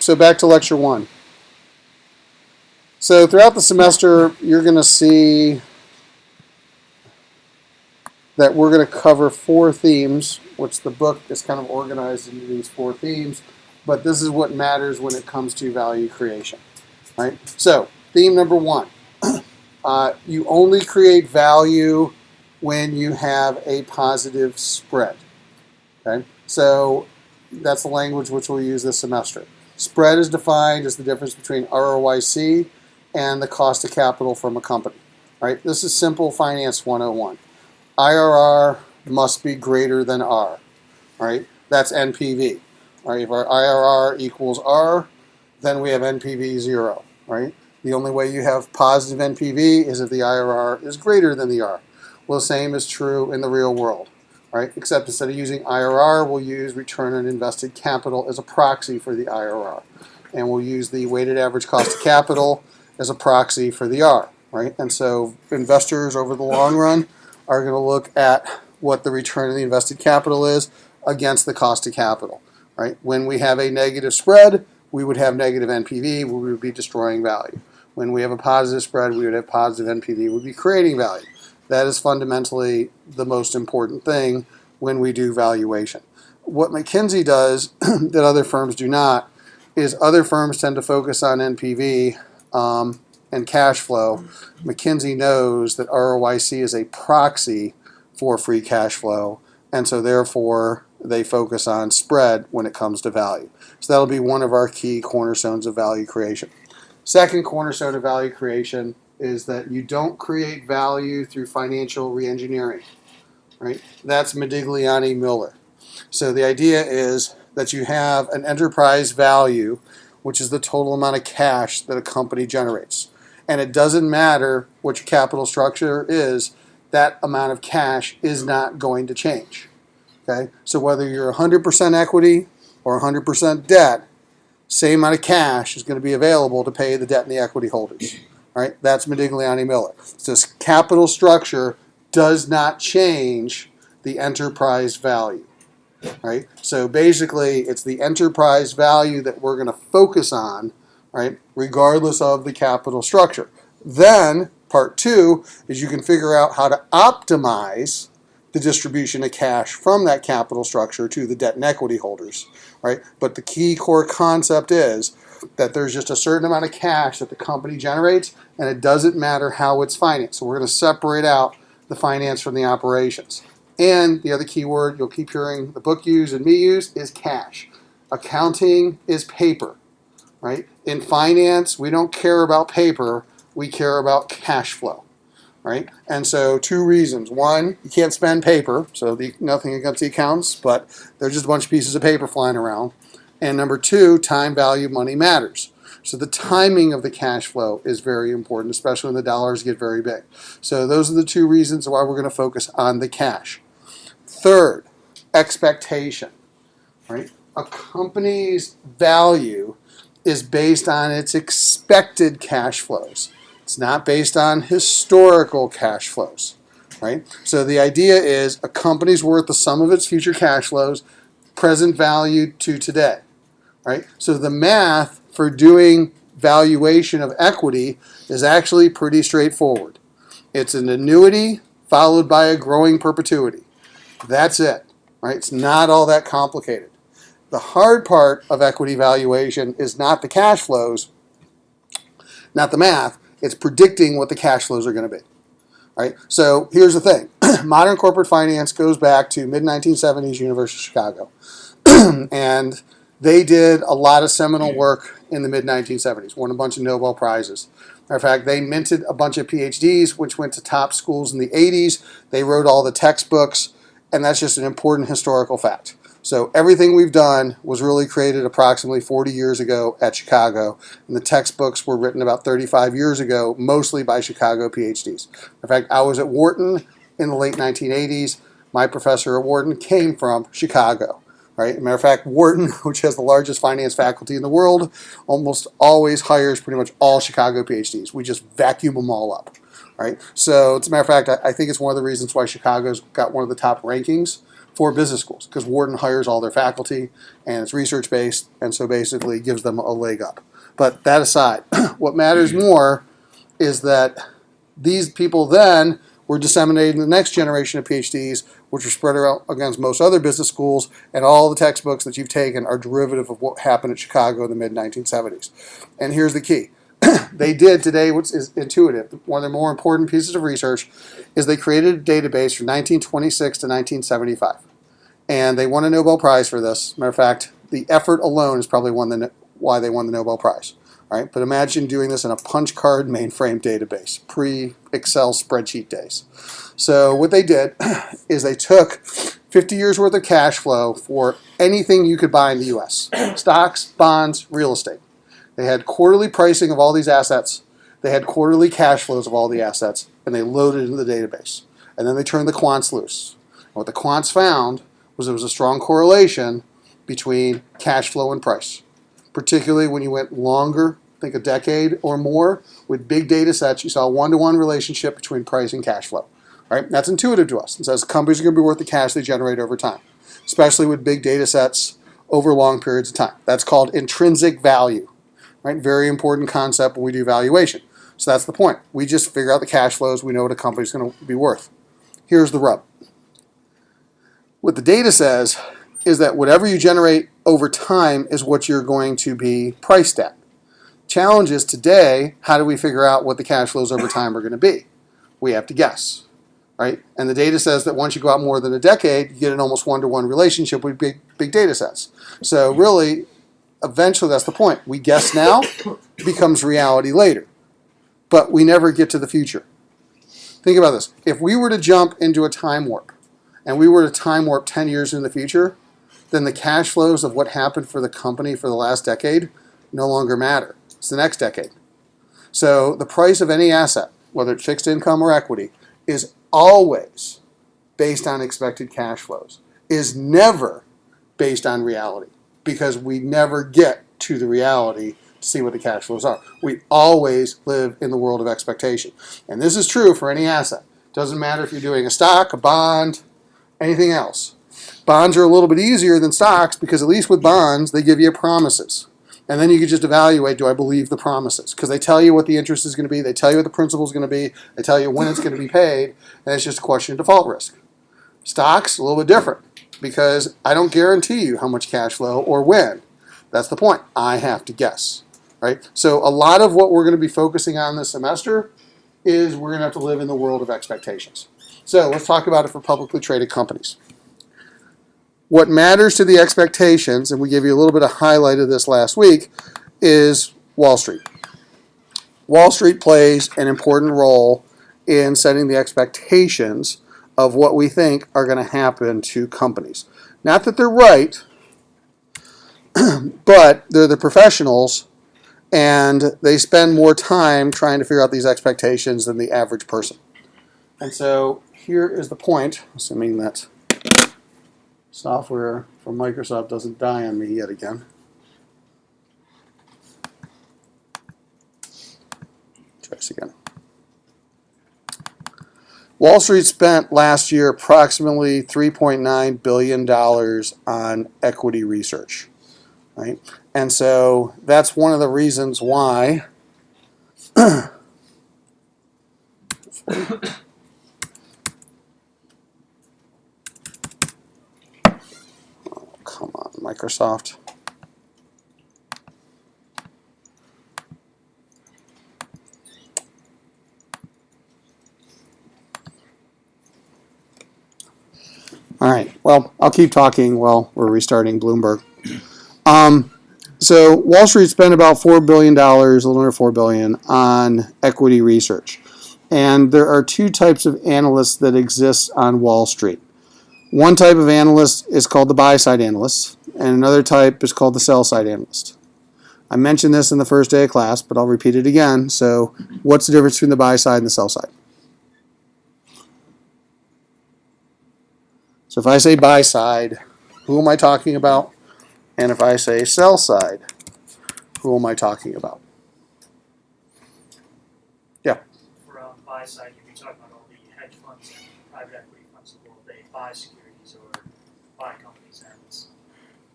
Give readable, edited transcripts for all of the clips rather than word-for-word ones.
so back to lecture 1. So throughout the semester, you're going to see that we're going to cover 4 themes, which the book is kind of organized into these 4 themes, but this is what matters when it comes to value creation, right? So theme number 1, you only create value when you have a positive spread, okay? So that's the language which we'll use this semester. Spread is defined as the difference between ROIC and the cost of capital from a company, right? This is simple finance 101. IRR must be greater than R, right? That's NPV, right? If our IRR equals R, then we have NPV 0, right? The only way you have positive NPV is if the IRR is greater than the R. Well, the same is true in the real world, right? Except instead of using IRR, we'll use return on invested capital as a proxy for the IRR. And we'll use the weighted average cost of capital as a proxy for the R, right? And so investors over the long run are going to look at what the return on the invested capital is against the cost of capital, right? When we have a negative spread, we would have negative NPV, we would be destroying value. When we have a positive spread, we would have positive NPV, we would be creating value. That is fundamentally the most important thing when we do valuation. What McKinsey does that other firms do not is other firms tend to focus on NPV and cash flow. McKinsey knows that ROIC is a proxy for free cash flow, and so therefore they focus on spread when it comes to value. So that'll be one of our key cornerstones of value creation. Second cornerstone of value creation is that you don't create value through financial reengineering, right? That's Modigliani-Miller. So the idea is that you have an enterprise value, which is the total amount of cash that a company generates. And it doesn't matter what your capital structure is, that amount of cash is not going to change. Okay? So whether you're 100% equity or 100% debt, same amount of cash is going to be available to pay the debt and the equity holders. Right? That's Modigliani-Miller. So this capital structure does not change the enterprise value. Right? So basically, it's the enterprise value that we're going to focus on, right, regardless of the capital structure. Then, part 2 is you can figure out how to optimize the distribution of cash from that capital structure to the debt and equity holders, right? But the key core concept is that there's just a certain amount of cash that the company generates, and it doesn't matter how it's financed. So we're going to separate out the finance from the operations. And the other key word you'll keep hearing the book use and me use is cash. Accounting is paper, right? In finance, we don't care about paper, we care about cash flow, right? And so 2 reasons. 1, you can't spend paper, so nothing against the accountants, but there's just a bunch of pieces of paper flying around. And number 2, time value money matters. So the timing of the cash flow is very important, especially when the dollars get very big. So those are the 2 reasons why we're going to focus on the cash. Third, expectation, right? A company's value is based on its expected cash flows. It's not based on historical cash flows, right? So the idea is a company's worth the sum of its future cash flows, present value to today, right? So the math for doing valuation of equity is actually pretty straightforward. It's an annuity followed by a growing perpetuity. That's it, right? It's not all that complicated. The hard part of equity valuation is not the cash flows, not the math. It's predicting what the cash flows are going to be, right? So here's the thing. Modern corporate finance goes back to mid-1970s, University of Chicago. And they did a lot of seminal work in the mid-1970s, won a bunch of Nobel Prizes. Matter of fact, they minted a bunch of PhDs, which went to top schools in the 80s. They wrote all the textbooks, and that's just an important historical fact. So everything we've done was really created approximately 40 years ago at Chicago, and the textbooks were written about 35 years ago, mostly by Chicago PhDs. In fact, I was at Wharton in the late 1980s. My professor at Wharton came from Chicago. Right? As a matter of fact, Wharton, which has the largest finance faculty in the world, almost always hires pretty much all Chicago PhDs. We just vacuum them all up. Right? So, as a matter of fact, I think it's one of the reasons why Chicago's got one of the top rankings for business schools because Wharton hires all their faculty and it's research-based, and so basically gives them a leg up. But that aside, what matters more is that these people then were disseminated in the next generation of PhDs, which were spread out against most other business schools, and all the textbooks that you've taken are derivative of what happened at Chicago in the mid-1970s. And here's the key. They did today, which is intuitive. One of the more important pieces of research is they created a database from 1926 to 1975. And they won a Nobel Prize for this. Matter of fact, the effort alone is probably why they won the Nobel Prize. Right? But imagine doing this in a punch card mainframe database, pre-Excel spreadsheet days. So what they did is they took 50 years worth of cash flow for anything you could buy in the U.S. Stocks, bonds, real estate. They had quarterly pricing of all these assets. They had quarterly cash flows of all the assets, and they loaded it into the database. And then they turned the quants loose. And what the quants found was there was a strong correlation between cash flow and price, particularly when you went longer, think a decade or more, with big data sets. You saw a one-to-one relationship between price and cash flow. Right? That's intuitive to us. It says companies are going to be worth the cash they generate over time, especially with big data sets over long periods of time. That's called intrinsic value. Right? Very important concept when we do valuation. So that's the point. We just figure out the cash flows. We know what a company's going to be worth. Here's the rub. What the data says is that whatever you generate over time is what you're going to be priced at. Challenge is today, how do we figure out what the cash flows over time are going to be? We have to guess, right? And the data says that once you go out more than a decade, you get an almost one-to-one relationship with big data sets. So really, eventually that's the point. We guess now, becomes reality later. But we never get to the future. Think about this. If we were to jump into a time warp, and we were to time warp 10 years in the future, then the cash flows of what happened for the company for the last decade no longer matter. It's the next decade. So the price of any asset, whether it's fixed income or equity, is always based on expected cash flows, is never based on reality, because we never get to the reality to see what the cash flows are. We always live in the world of expectation. And this is true for any asset. Doesn't matter if you're doing a stock, a bond, anything else. Bonds are a little bit easier than stocks because at least with bonds, they give you promises. And then you can just evaluate, do I believe the promises? Because they tell you what the interest is going to be. They tell you what the principal is going to be. They tell you when it's going to be paid. And it's just a question of default risk. Stocks, a little bit different because I don't guarantee you how much cash flow or when. That's the point. I have to guess. Right? So a lot of what we're going to be focusing on this semester is we're going to have to live in the world of expectations. So let's talk about it for publicly traded companies. What matters to the expectations, and we gave you a little bit of highlight of this last week, is Wall Street. Wall Street plays an important role in setting the expectations of what we think are going to happen to companies. Not that they're right, but they're the professionals, and they spend more time trying to figure out these expectations than the average person. And so here is the point, assuming that software from Microsoft doesn't die on me yet again. Try this again. Wall Street spent last year approximately $3.9 billion on equity research, right? And so that's one of the reasons why come on, Microsoft. All right, well, I'll keep talking while we're restarting Bloomberg. So Wall Street spent about $4 billion, a little under $4 billion, on equity research. And there are two types of analysts that exist on Wall Street. One type of analyst is called the buy-side analyst, and another type is called the sell-side analyst. I mentioned this in the first day of class, but I'll repeat it again. So what's the difference between the buy-side and the sell-side? So if I say buy-side, who am I talking about? And if I say sell-side, who am I talking about? Yeah. For buy-side, you'd be talking about all the hedge funds and private equity funds of the world. They buy securities or buy companies, and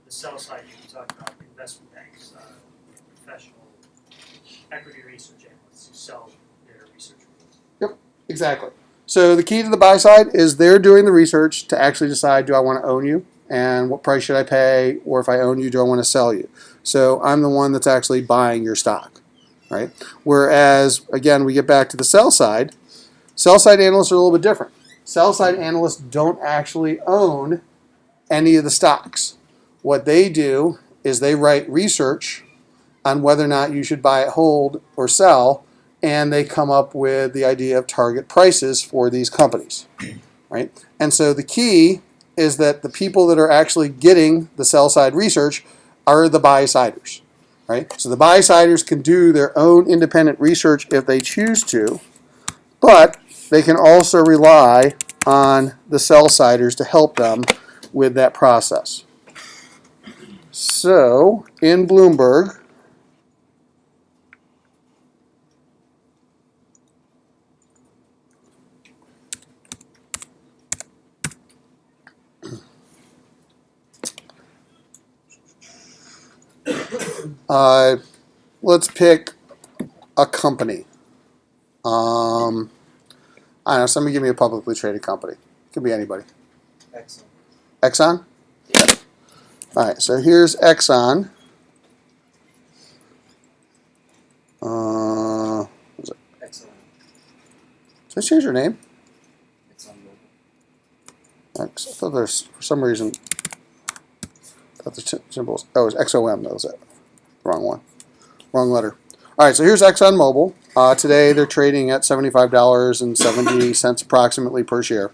the sell side you can talk about investment banks, professional equity research analysts who sell their research reports. Yep, exactly. So the key to the buy side is they're doing the research to actually decide, do I want to own you? And what price should I pay? Or if I own you, do I want to sell you? So I'm the one that's actually buying your stock, right? Whereas, again, we get back to the sell side. Sell side analysts are a little bit different. Sell side analysts don't actually own any of the stocks. What they do is they write research on whether or not you should buy, hold, or sell, and they come up with the idea of target prices for these companies, right? And so the key is that the people that are actually getting the sell side research are the buy siders, right? So the buy siders can do their own independent research if they choose to, but they can also rely on the sell siders to help them with that process. So in Bloomberg, let's pick a company. I don't know, somebody give me a publicly traded company. It could be anybody. Exxon. Exxon? Okay. All right, so here's Exxon. What was it? Exxon. Did I change your name? Exxon I thought there's, for some reason, I thought the symbols. Oh, it was XOM. That was it. Wrong one. Wrong letter. All right, so here's ExxonMobil. Today they're trading at $75.70 approximately per share.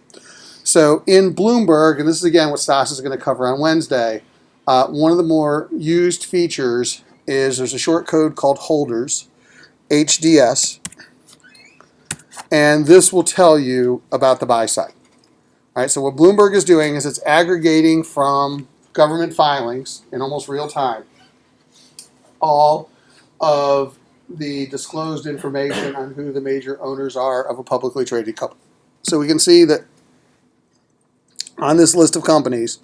So in Bloomberg, and this is again what Stas is going to cover on Wednesday, one of the more used features is there's a short code called holders, HDS, and this will tell you about the buy side. All right, so what Bloomberg is doing is it's aggregating from government filings in almost real time all of the disclosed information on who the major owners are of a publicly traded company. So we can see that on this list of companies,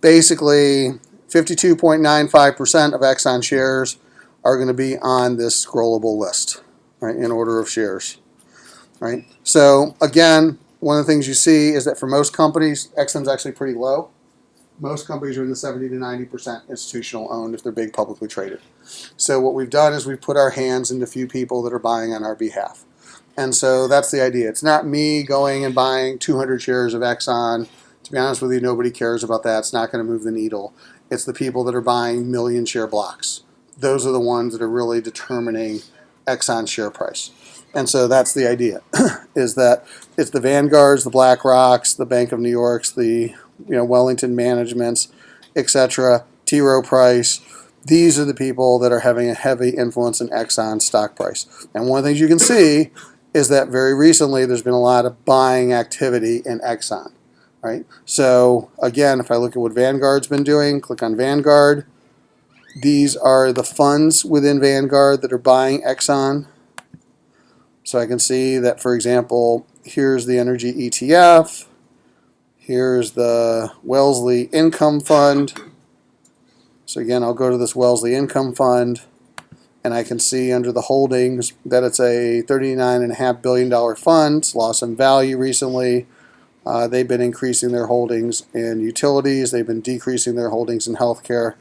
basically 52.95% of Exxon shares are going to be on this scrollable list, right, in order of shares, right? So again, one of the things you see is that for most companies, Exxon's actually pretty low. Most companies are in the 70 to 90% institutional owned if they're big publicly traded. So what we've done is we've put our hands into a few people that are buying on our behalf. And so that's the idea. It's not me going and buying 200 shares of Exxon. To be honest with you, nobody cares about that. It's not going to move the needle. It's the people that are buying million share blocks. Those are the ones that are really determining Exxon's share price. And so that's the idea, is that it's the Vanguards, the BlackRocks, the Bank of New York's, the Wellington Managements, etc., T. Rowe Price. These are the people that are having a heavy influence in Exxon's stock price. And one of the things you can see is that very recently there's been a lot of buying activity in Exxon, right? So again, if I look at what Vanguard's been doing, click on Vanguard. These are the funds within Vanguard that are buying Exxon. So I can see that, for example, here's the energy ETF. Here's the Wellesley Income Fund. So again, I'll go to this Wellesley Income Fund, and I can see under the holdings that it's a $39.5 billion fund. It's lost some value recently. They've been increasing their holdings in utilities. They've been decreasing their holdings in healthcare.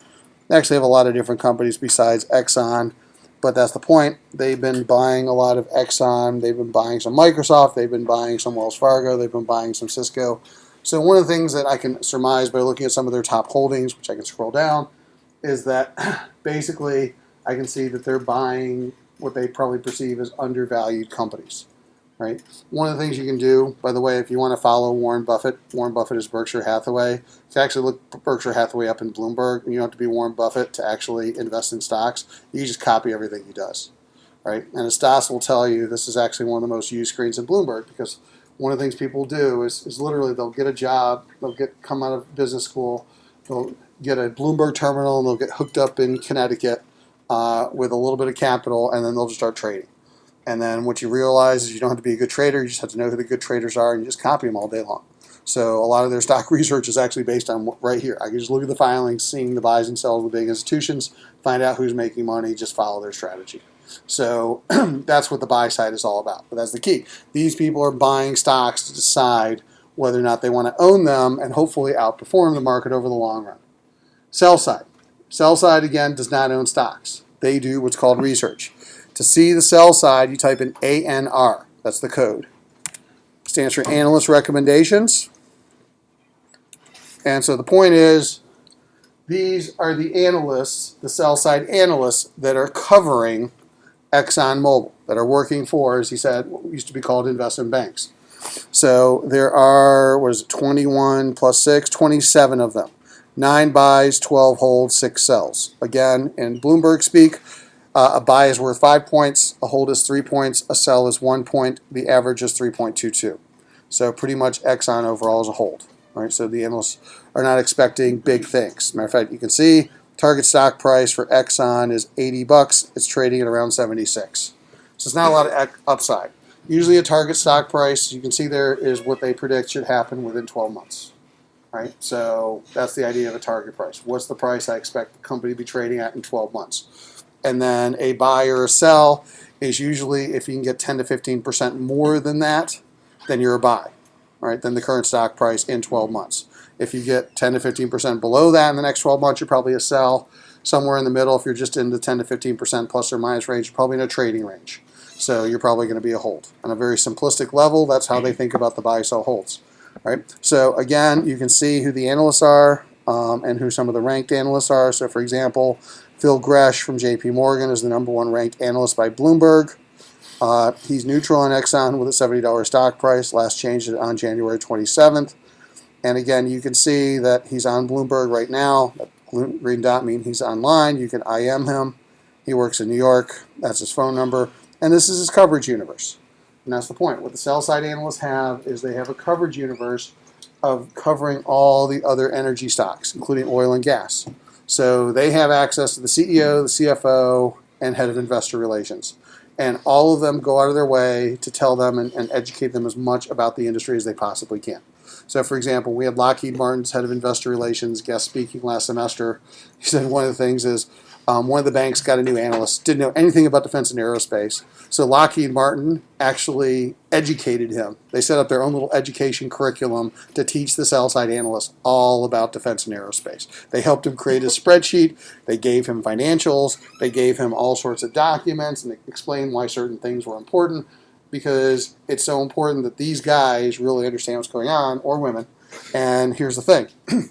They actually have a lot of different companies besides Exxon, but that's the point. They've been buying a lot of Exxon. They've been buying some Microsoft. They've been buying some Wells Fargo. They've been buying some Cisco. So one of the things that I can surmise by looking at some of their top holdings, which I can scroll down, is that basically I can see that they're buying what they probably perceive as undervalued companies, right? One of the things you can do, by the way, if you want to follow Warren Buffett is Berkshire Hathaway. To actually look Berkshire Hathaway up in Bloomberg, you don't have to be Warren Buffett to actually invest in stocks. You just copy everything he does, right? And as Stas will tell you, this is actually one of the most used screens in Bloomberg because one of the things people do is literally they'll get a job, come out of business school, they'll get a Bloomberg terminal, and they'll get hooked up in Connecticut with a little bit of capital, and then they'll just start trading. And then what you realize is you don't have to be a good trader. You just have to know who the good traders are, and you just copy them all day long. So a lot of their stock research is actually based on right here. I can just look at the filings, seeing the buys and sells of the big institutions, find out who's making money, just follow their strategy. So that's what the buy side is all about. But that's the key. These people are buying stocks to decide whether or not they want to own them and hopefully outperform the market over the long run. Sell side. Sell side, again, does not own stocks. They do what's called research. To see the sell side, you type in ANR. That's the code. Stands for Analyst Recommendations. And so the point is, these are the analysts, the sell-side analysts that are covering ExxonMobil, that are working for, as he said, what used to be called investment banks. So there are, 21 plus 6, 27 of them. 9 buys, 12 holds, 6 sells. Again, in Bloomberg speak, a buy is worth 5 points, a hold is 3 points, a sell is 1 point, the average is 3.22. So pretty much Exxon overall is a hold. All right, so the analysts are not expecting big things. Matter of fact, you can see target stock price for Exxon is $80. It's trading at around 76. So it's not a lot of upside. Usually a target stock price, you can see there, is what they predict should happen within 12 months. Right? So that's the idea of a target price. What's the price I expect the company to be trading at in 12 months? And then a buy or a sell is usually, if you can get 10 to 15% more than that, then you're a buy. Right, than the current stock price in 12 months. If you get 10 to 15% below that in the next 12 months, you're probably a sell. Somewhere in the middle, if you're just in the 10 to 15% plus or minus range, you're probably in a trading range. So you're probably going to be a hold. On a very simplistic level, that's how they think about the buy-sell holds. Right? So again, you can see who the analysts are and who some of the ranked analysts are. So for example, Phil Gresh from JP Morgan is the #1 ranked analyst by Bloomberg. He's neutral on Exxon with a $70 stock price. Last changed it on January 27th. And again, you can see that he's on Bloomberg right now. That green dot means he's online. You can IM him. He works in New York. That's his phone number. And this is his coverage universe. And that's the point. What the sell-side analysts have is they have a coverage universe of covering all the other energy stocks, including oil and gas. So they have access to the CEO, the CFO, and head of investor relations. And all of them go out of their way to tell them and educate them as much about the industry as they possibly can. So, for example, we had Lockheed Martin's head of investor relations guest speaking last semester. He said one of the things is one of the banks got a new analyst, didn't know anything about defense and aerospace. So Lockheed Martin actually educated him. They set up their own little education curriculum to teach the sell-side analysts all about defense and aerospace. They helped him create a spreadsheet. They gave him financials. They gave him all sorts of documents and explained why certain things were important, because it's so important that these guys really understand what's going on, or women. And here's the thing.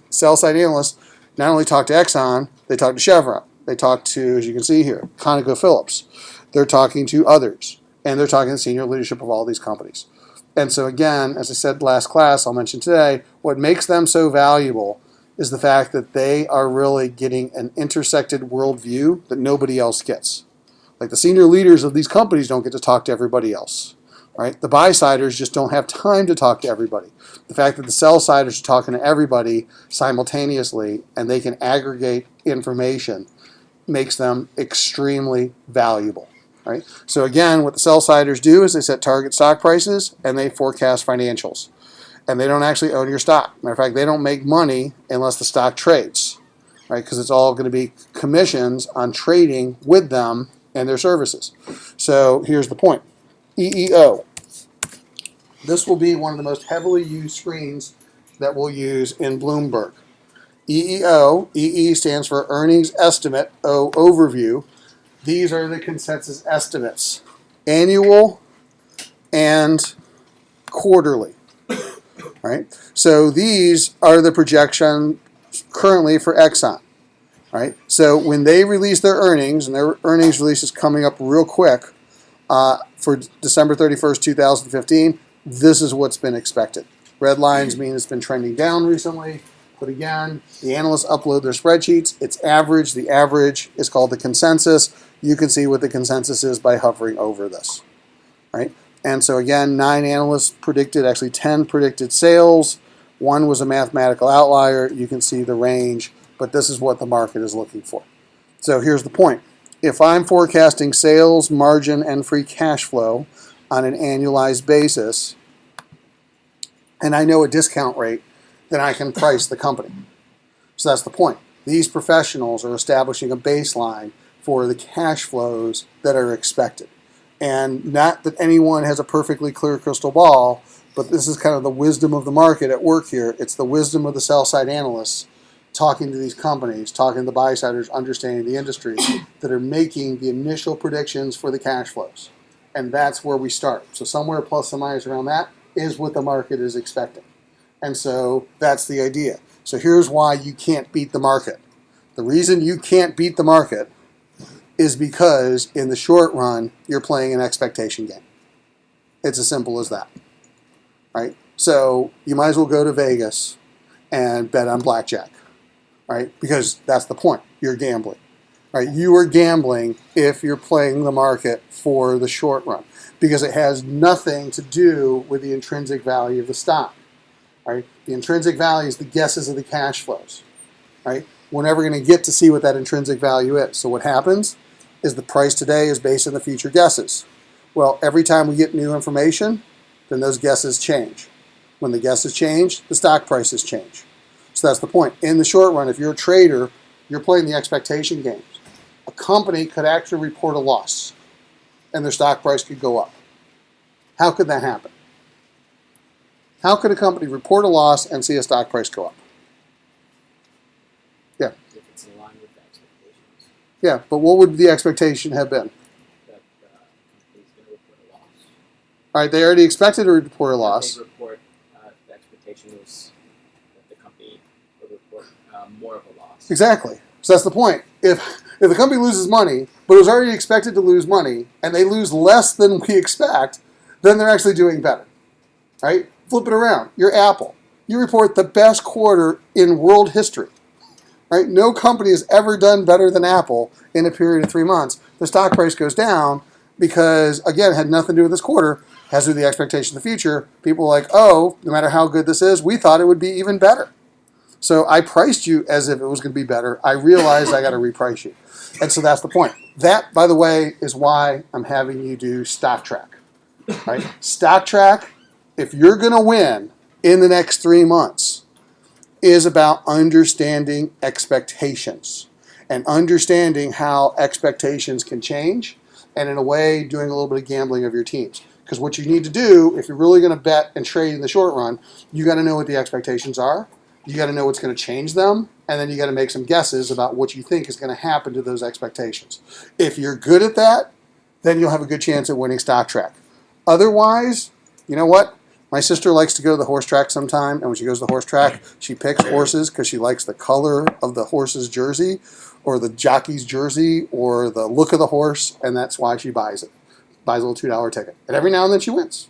Sell-side analysts not only talk to Exxon, they talk to Chevron. They talk to, as you can see here, ConocoPhillips. They're talking to others. And they're talking to the senior leadership of all these companies. And so again, as I said last class, I'll mention today, what makes them so valuable is the fact that they are really getting an intersected worldview that nobody else gets. Like the senior leaders of these companies don't get to talk to everybody else. Right? The buy-siders just don't have time to talk to everybody. The fact that the sell-siders are talking to everybody simultaneously and they can aggregate information makes them extremely valuable. Right? So again, what the sell-siders do is they set target stock prices and they forecast financials. And they don't actually own your stock. Matter of fact, they don't make money unless the stock trades. Right? Because it's all going to be commissions on trading with them and their services. So here's the point. EEO. This will be one of the most heavily used screens that we'll use in Bloomberg. EEO, EE stands for Earnings Estimate, O, Overview. These are the consensus estimates, annual and quarterly. Right? So these are the projections currently for Exxon. Right? So when they release their earnings, and their earnings release is coming up real quick for December 31st, 2015, this is what's been expected. Red lines mean it's been trending down recently. But again, the analysts upload their spreadsheets. It's average. The average is called the consensus. You can see what the consensus is by hovering over this. Right? And so again, 9 analysts predicted, actually 10 predicted sales. 1 was a mathematical outlier. You can see the range, but this is what the market is looking for. So here's the point. If I'm forecasting sales, margin, and free cash flow on an annualized basis, and I know a discount rate, then I can price the company. So that's the point. These professionals are establishing a baseline for the cash flows that are expected. And not that anyone has a perfectly clear crystal ball, but this is kind of the wisdom of the market at work here. It's the wisdom of the sell-side analysts talking to these companies, talking to the buy-siders, understanding the industry, that are making the initial predictions for the cash flows. And that's where we start. So somewhere plus or minus around that is what the market is expecting. And so that's the idea. So here's why you can't beat the market. The reason you can't beat the market is because in the short run, you're playing an expectation game. It's as simple as that, right? So you might as well go to Vegas and bet on blackjack, right? Because that's the point. You're gambling, right? You are gambling if you're playing the market for the short run because it has nothing to do with the intrinsic value of the stock, right? The intrinsic value is the guesses of the cash flows, right? We're never going to get to see what that intrinsic value is. So what happens is the price today is based on the future guesses. Well, every time we get new information, then those guesses change. When the guesses change, the stock prices change. So that's the point. In the short run, if you're a trader, you're playing the expectation games. A company could actually report a loss, and their stock price could go up. How could that happen? How could a company report a loss and see a stock price go up? Yeah. If it's in line with the expectations, Yeah, but what would the expectation have been? that the company's going to report a loss. All right, they already expected to report a loss. They report, the expectation was that the company would report more of a loss. Exactly. So that's the point. If the company loses money, but it was already expected to lose money, and they lose less than we expect, then they're actually doing better. Right? Flip it around. You're Apple. You report the best quarter in world history. Right? No company has ever done better than Apple in a period of 3 months. The stock price goes down because, again, it had nothing to do with this quarter. It has to do with the expectation of the future. People are like, oh, no matter how good this is, we thought it would be even better. So I priced you as if it was going to be better. I realized I got to reprice you. And so that's the point. That, by the way, is why I'm having you do stock track. Right? Stock track, if you're going to win in the next 3 months, is about understanding expectations and understanding how expectations can change and, in a way, doing a little bit of gambling of your teams. Because what you need to do, if you're really going to bet and trade in the short run, you got to know what the expectations are. You got to know what's going to change them, and then you got to make some guesses about what you think is going to happen to those expectations. If you're good at that, then you'll have a good chance at winning stock track. Otherwise, you know what? My sister likes to go to the horse track sometime, and when she goes to the horse track, she picks horses because she likes the color of the horse's jersey or the jockey's jersey or the look of the horse, and that's why she buys it. Buys a little $2 ticket. And every now and then she wins.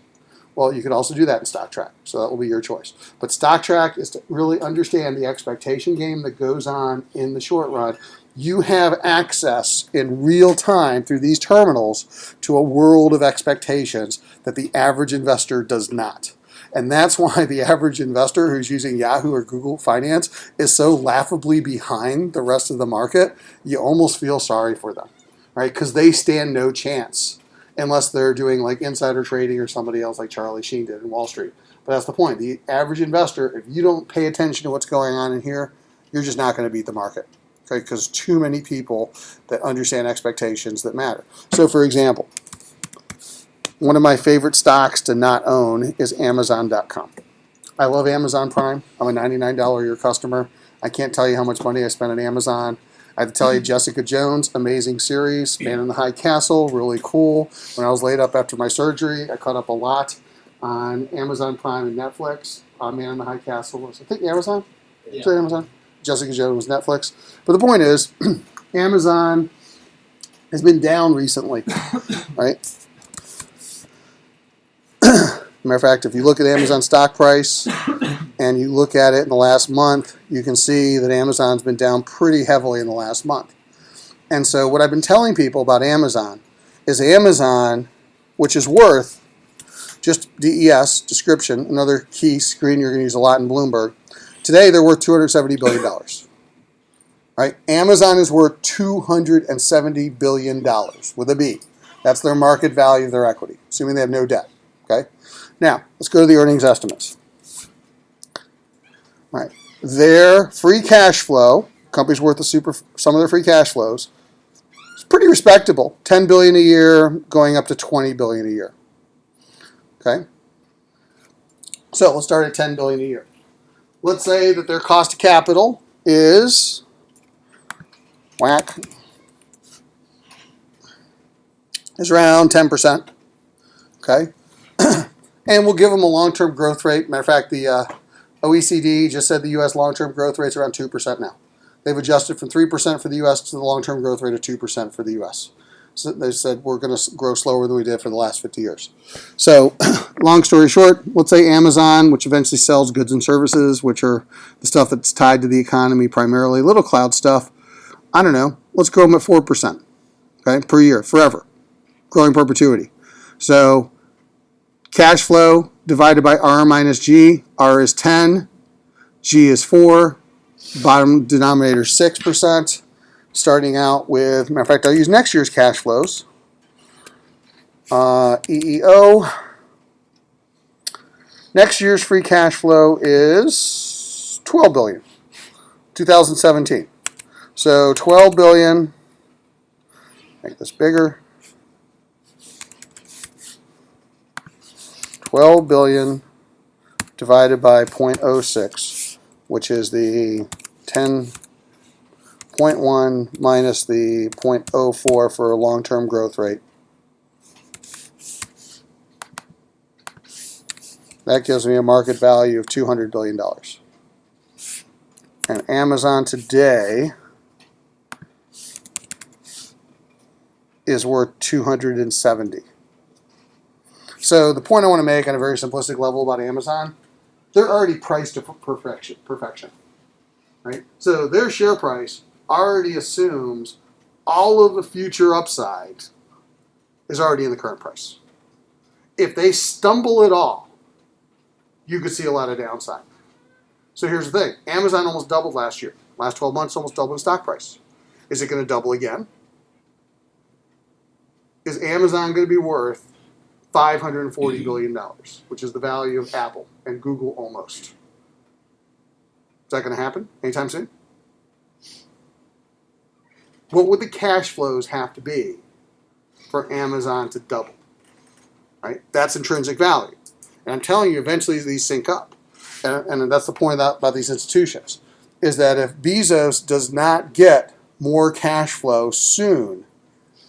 Well, you could also do that in stock track, so that will be your choice. But stock track is to really understand the expectation game that goes on in the short run. You have access in real time through these terminals to a world of expectations that the average investor does not. And that's why the average investor who's using Yahoo or Google Finance is so laughably behind the rest of the market. You almost feel sorry for them, right? Because they stand no chance unless they're doing like insider trading or somebody else like Charlie Sheen did in Wall Street. But that's the point. The average investor, if you don't pay attention to what's going on in here, you're just not going to beat the market. Okay, because too many people that understand expectations that matter. So, for example, one of my favorite stocks to not own is Amazon.com. I love Amazon Prime. I'm a $99 a year customer. I can't tell you how much money I spent on Amazon. I have to tell you, Jessica Jones, amazing series. Man in the High Castle, really cool. When I was laid up after my surgery, I caught up a lot on Amazon Prime and Netflix. Man in the High Castle was, I think, Amazon? Yeah. Is it Amazon? Jessica Jones was Netflix. But the point is, Amazon has been down recently, right? Matter of fact, if you look at Amazon stock price and you look at it in the last month, you can see that Amazon's been down pretty heavily in the last month. And so what I've been telling people about Amazon is Amazon, which is worth, just DES, description, another key screen you're going to use a lot in Bloomberg. Today they're worth $270 billion. Right? Amazon is worth $270 billion with a B. That's their market value of their equity, assuming they have no debt. Okay? Now, let's go to the earnings estimates. Right. Their free cash flow, company's worth some of their free cash flows, it's pretty respectable. $10 billion a year, going up to $20 billion a year. Okay. So let's start at $10 billion a year. Let's say that their cost of capital is around 10%. Okay. And we'll give them a long-term growth rate. Matter of fact, the OECD just said the U.S. long-term growth rate's around 2% now. They've adjusted from 3% for the U.S. to the long-term growth rate of 2% for the U.S. So they said we're going to grow slower than we did for the last 50 years. So, long story short, let's say Amazon, which eventually sells goods and services, which are the stuff that's tied to the economy primarily, little cloud stuff. I don't know. Let's grow them at 4%, okay, per year, forever, growing perpetuity. So, cash flow divided by R minus G. R is 10, G is 4, bottom denominator 6%. Starting out with, matter of fact, I'll use next year's cash flows. EEO. Next year's free cash flow is $12 billion, 2017. So $12 billion. Make this bigger. $12 billion divided by 0.06, which is the 10.1 minus the 0.04 for a long-term growth rate. That gives me a market value of $200 billion. And Amazon today is worth 270. So the point I want to make on a very simplistic level about Amazon, they're already priced to perfection, right? So their share price already assumes all of the future upside is already in the current price. If they stumble at all, you could see a lot of downside. So here's the thing. Amazon almost doubled last year. Last 12 months, almost doubled the stock price. Is it going to double again? Is Amazon going to be worth $540 billion, which is the value of Apple and Google almost? Is that going to happen anytime soon? What would the cash flows have to be for Amazon to double? Right? That's intrinsic value. And I'm telling you, eventually these sync up. And that's the point about these institutions, is that if Bezos does not get more cash flow soon,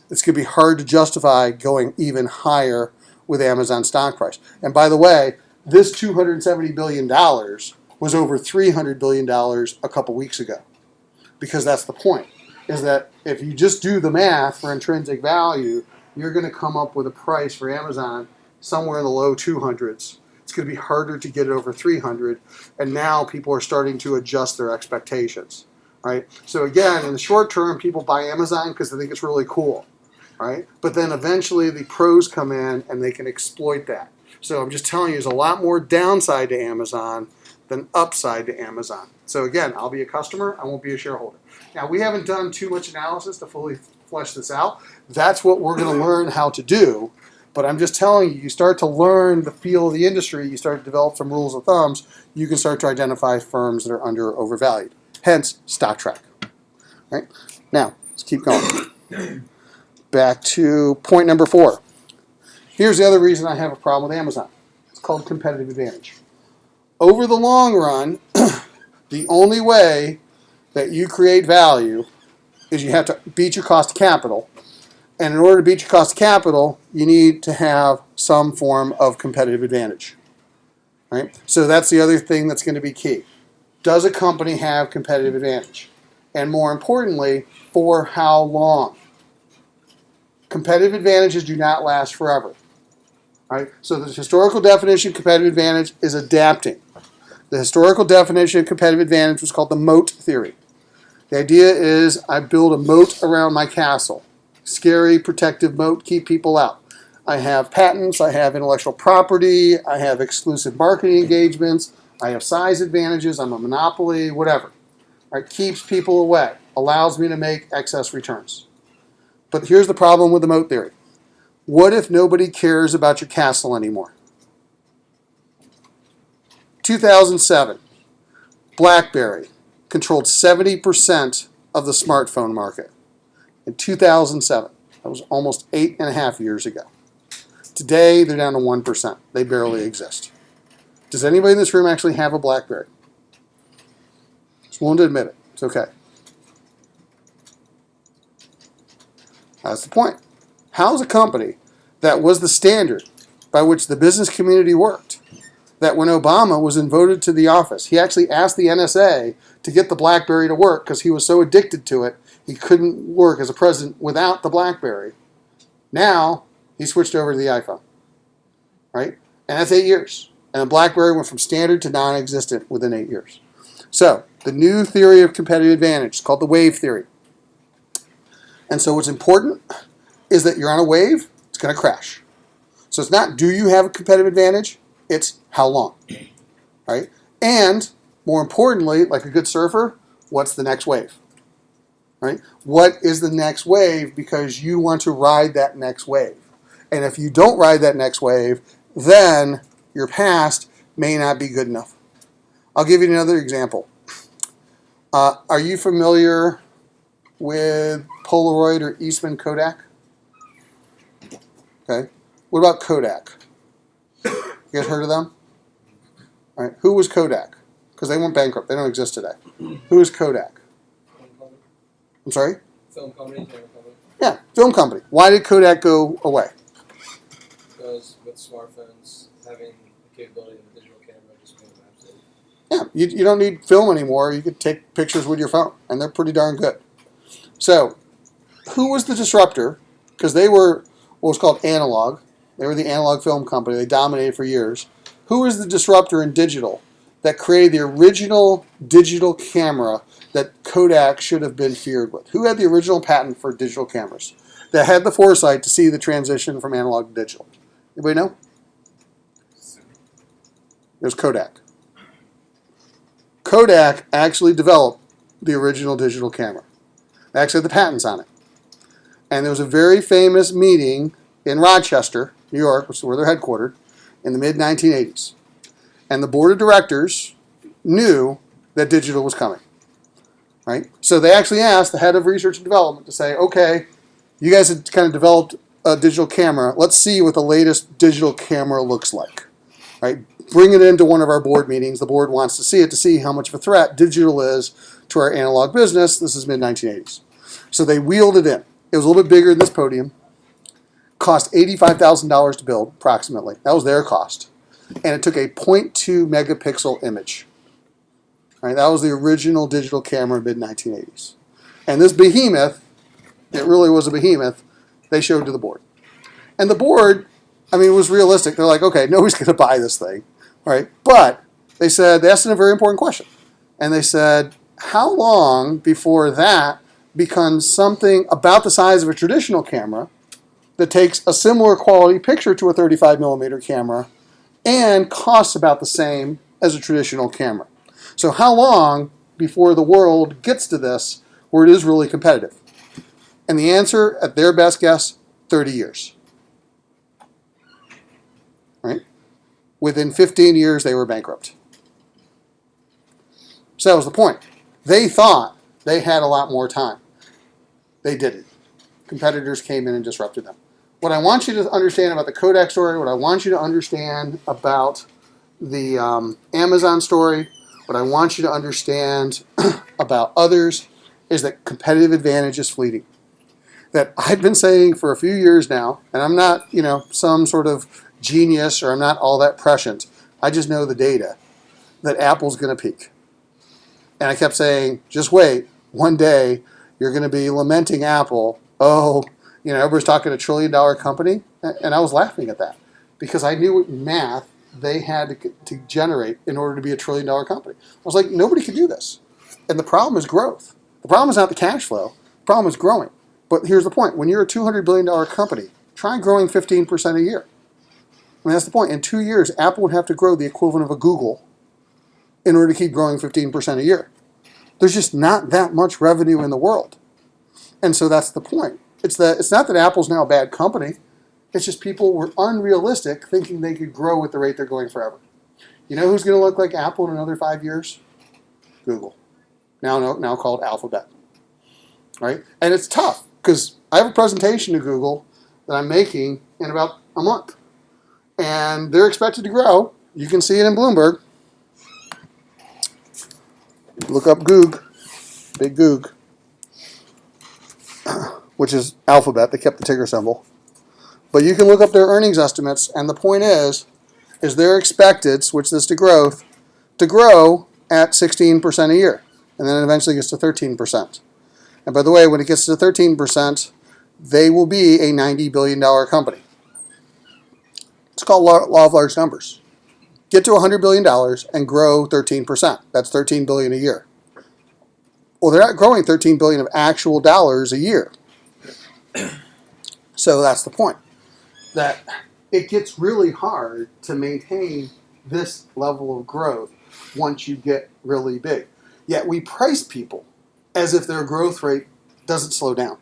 it's going to be hard to justify going even higher with Amazon stock price. And by the way, this $270 billion was over $300 billion a couple weeks ago. Because that's the point, is that if you just do the math for intrinsic value, you're going to come up with a price for Amazon somewhere in the low 200s. It's going to be harder to get it over 300, and now people are starting to adjust their expectations, right? So again, in the short term, people buy Amazon because they think it's really cool, right? But then eventually the pros come in and they can exploit that. So I'm just telling you, there's a lot more downside to Amazon than upside to Amazon. So again, I'll be a customer, I won't be a shareholder. Now, we haven't done too much analysis to fully flesh this out. That's what we're going to learn how to do. But I'm just telling you, you start to learn the feel of the industry, you start to develop some rules of thumbs, you can start to identify firms that are under or overvalued. Hence, stock track. Right? Now, let's keep going. Back to point number 4. Here's the other reason I have a problem with Amazon. It's called competitive advantage. Over the long run, the only way that you create value is you have to beat your cost of capital. And in order to beat your cost of capital, you need to have some form of competitive advantage. Right? So that's the other thing that's going to be key. Does a company have competitive advantage? And more importantly, for how long? Competitive advantages do not last forever. Right? So the historical definition of competitive advantage is adapting. The historical definition of competitive advantage was called the moat theory. The idea is I build a moat around my castle. Scary, protective moat, keep people out. I have patents, I have intellectual property, I have exclusive marketing engagements, I have size advantages, I'm a monopoly, whatever. Right? Keeps people away, allows me to make excess returns. But here's the problem with the moat theory. What if nobody cares about your castle anymore? 2007. BlackBerry controlled 70% of the smartphone market in 2007. That was almost 8.5 years ago. Today, they're down to 1%. They barely exist. Does anybody in this room actually have a BlackBerry? Just willing to admit it. It's okay. That's the point. How's a company that was the standard by which the business community worked, that when Obama was voted to the office, he actually asked the NSA to get the BlackBerry to work because he was so addicted to it, he couldn't work as a president without the BlackBerry. Now, he switched over to the iPhone, right? And that's 8 years. And the BlackBerry went from standard to non-existent within 8 years. So, the new theory of competitive advantage is called the wave theory. And so what's important is that you're on a wave, it's going to crash. So it's not do you have a competitive advantage, it's how long, right? And more importantly, like a good surfer, what's the next wave, right? What is the next wave because you want to ride that next wave. And if you don't ride that next wave, then your past may not be good enough. I'll give you another example. Are you familiar with Polaroid or Eastman Kodak? Okay. What about Kodak? You guys heard of them? All right. Who was Kodak? Because they went bankrupt. They don't exist today. Who is Kodak? I'm sorry? Film company. Yeah, film company. Why did Kodak go away? Because with smartphones having the capability of a digital camera just being absolute. Yeah, you don't need film anymore. You could take pictures with your phone, and they're pretty darn good. So, who was the disruptor? Because they were what was called analog. They were the analog film company. They dominated for years. Who was the disruptor in digital that created the original digital camera that Kodak should have been feared with? Who had the original patent for digital cameras that had the foresight to see the transition from analog to digital? Anybody know? It was Kodak. Kodak actually developed the original digital camera. They actually had the patents on it. And there was a very famous meeting in Rochester, New York, which is where they're headquartered, in the mid-1980s. And the board of directors knew that digital was coming. Right? So they actually asked the head of research and development to say, okay, you guys had kind of developed a digital camera. Let's see what the latest digital camera looks like. Right? Bring it into one of our board meetings. The board wants to see it to see how much of a threat digital is to our analog business. This is mid-1980s. So they wheeled it in. It was a little bit bigger than this podium. Cost $85,000 to build, approximately. That was their cost. And it took a 0.2 megapixel image. Right, that was the original digital camera in mid-1980s. And this behemoth, it really was a behemoth, they showed to the board. And the board, I mean, was realistic. They're like, okay, nobody's going to buy this thing. Right? But they asked a very important question. And they said, how long before that becomes something about the size of a traditional camera that takes a similar quality picture to a 35 millimeter camera and costs about the same as a traditional camera? So how long before the world gets to this where it is really competitive? And the answer, at their best guess, 30 years. Right? Within 15 years, they were bankrupt. So that was the point. They thought they had a lot more time. They didn't. Competitors came in and disrupted them. What I want you to understand about the Kodak story, what I want you to understand about the Amazon story, what I want you to understand about others is that competitive advantage is fleeting. That I've been saying for a few years now, and I'm not, some sort of genius or I'm not all that prescient. I just know the data that Apple's going to peak. And I kept saying, just wait, one day you're going to be lamenting Apple. Oh, everybody's talking $1 trillion company. And I was laughing at that because I knew what math they had to generate in order to be $1 trillion company. I was like, nobody can do this. And the problem is growth. The problem is not the cash flow. The problem is growing. But here's the point. When you're a $200 billion company, try growing 15% a year. I mean, that's the point. In 2 years, Apple would have to grow the equivalent of a Google in order to keep growing 15% a year. There's just not that much revenue in the world. And so that's the point. It's not that Apple's now a bad company. It's just people were unrealistic thinking they could grow at the rate they're going forever. You know who's going to look like Apple in another 5 years? Google, now called Alphabet, right? And it's tough because I have a presentation to Google that I'm making in about a month, and they're expected to grow. You can see it in Bloomberg. Look up Goog, big Goog, which is Alphabet. They kept the ticker symbol. But you can look up their earnings estimates, and the point is they're expected, switch this to growth, to grow at 16% a year. And then it eventually gets to 13%. And by the way, when it gets to 13%, they will be a $90 billion company. It's called law of large numbers. Get to $100 billion and grow 13%. That's $13 billion a year. Well, they're not growing $13 billion of actual dollars a year. So that's the point. That it gets really hard to maintain this level of growth once you get really big. Yet we price people as if their growth rate doesn't slow down,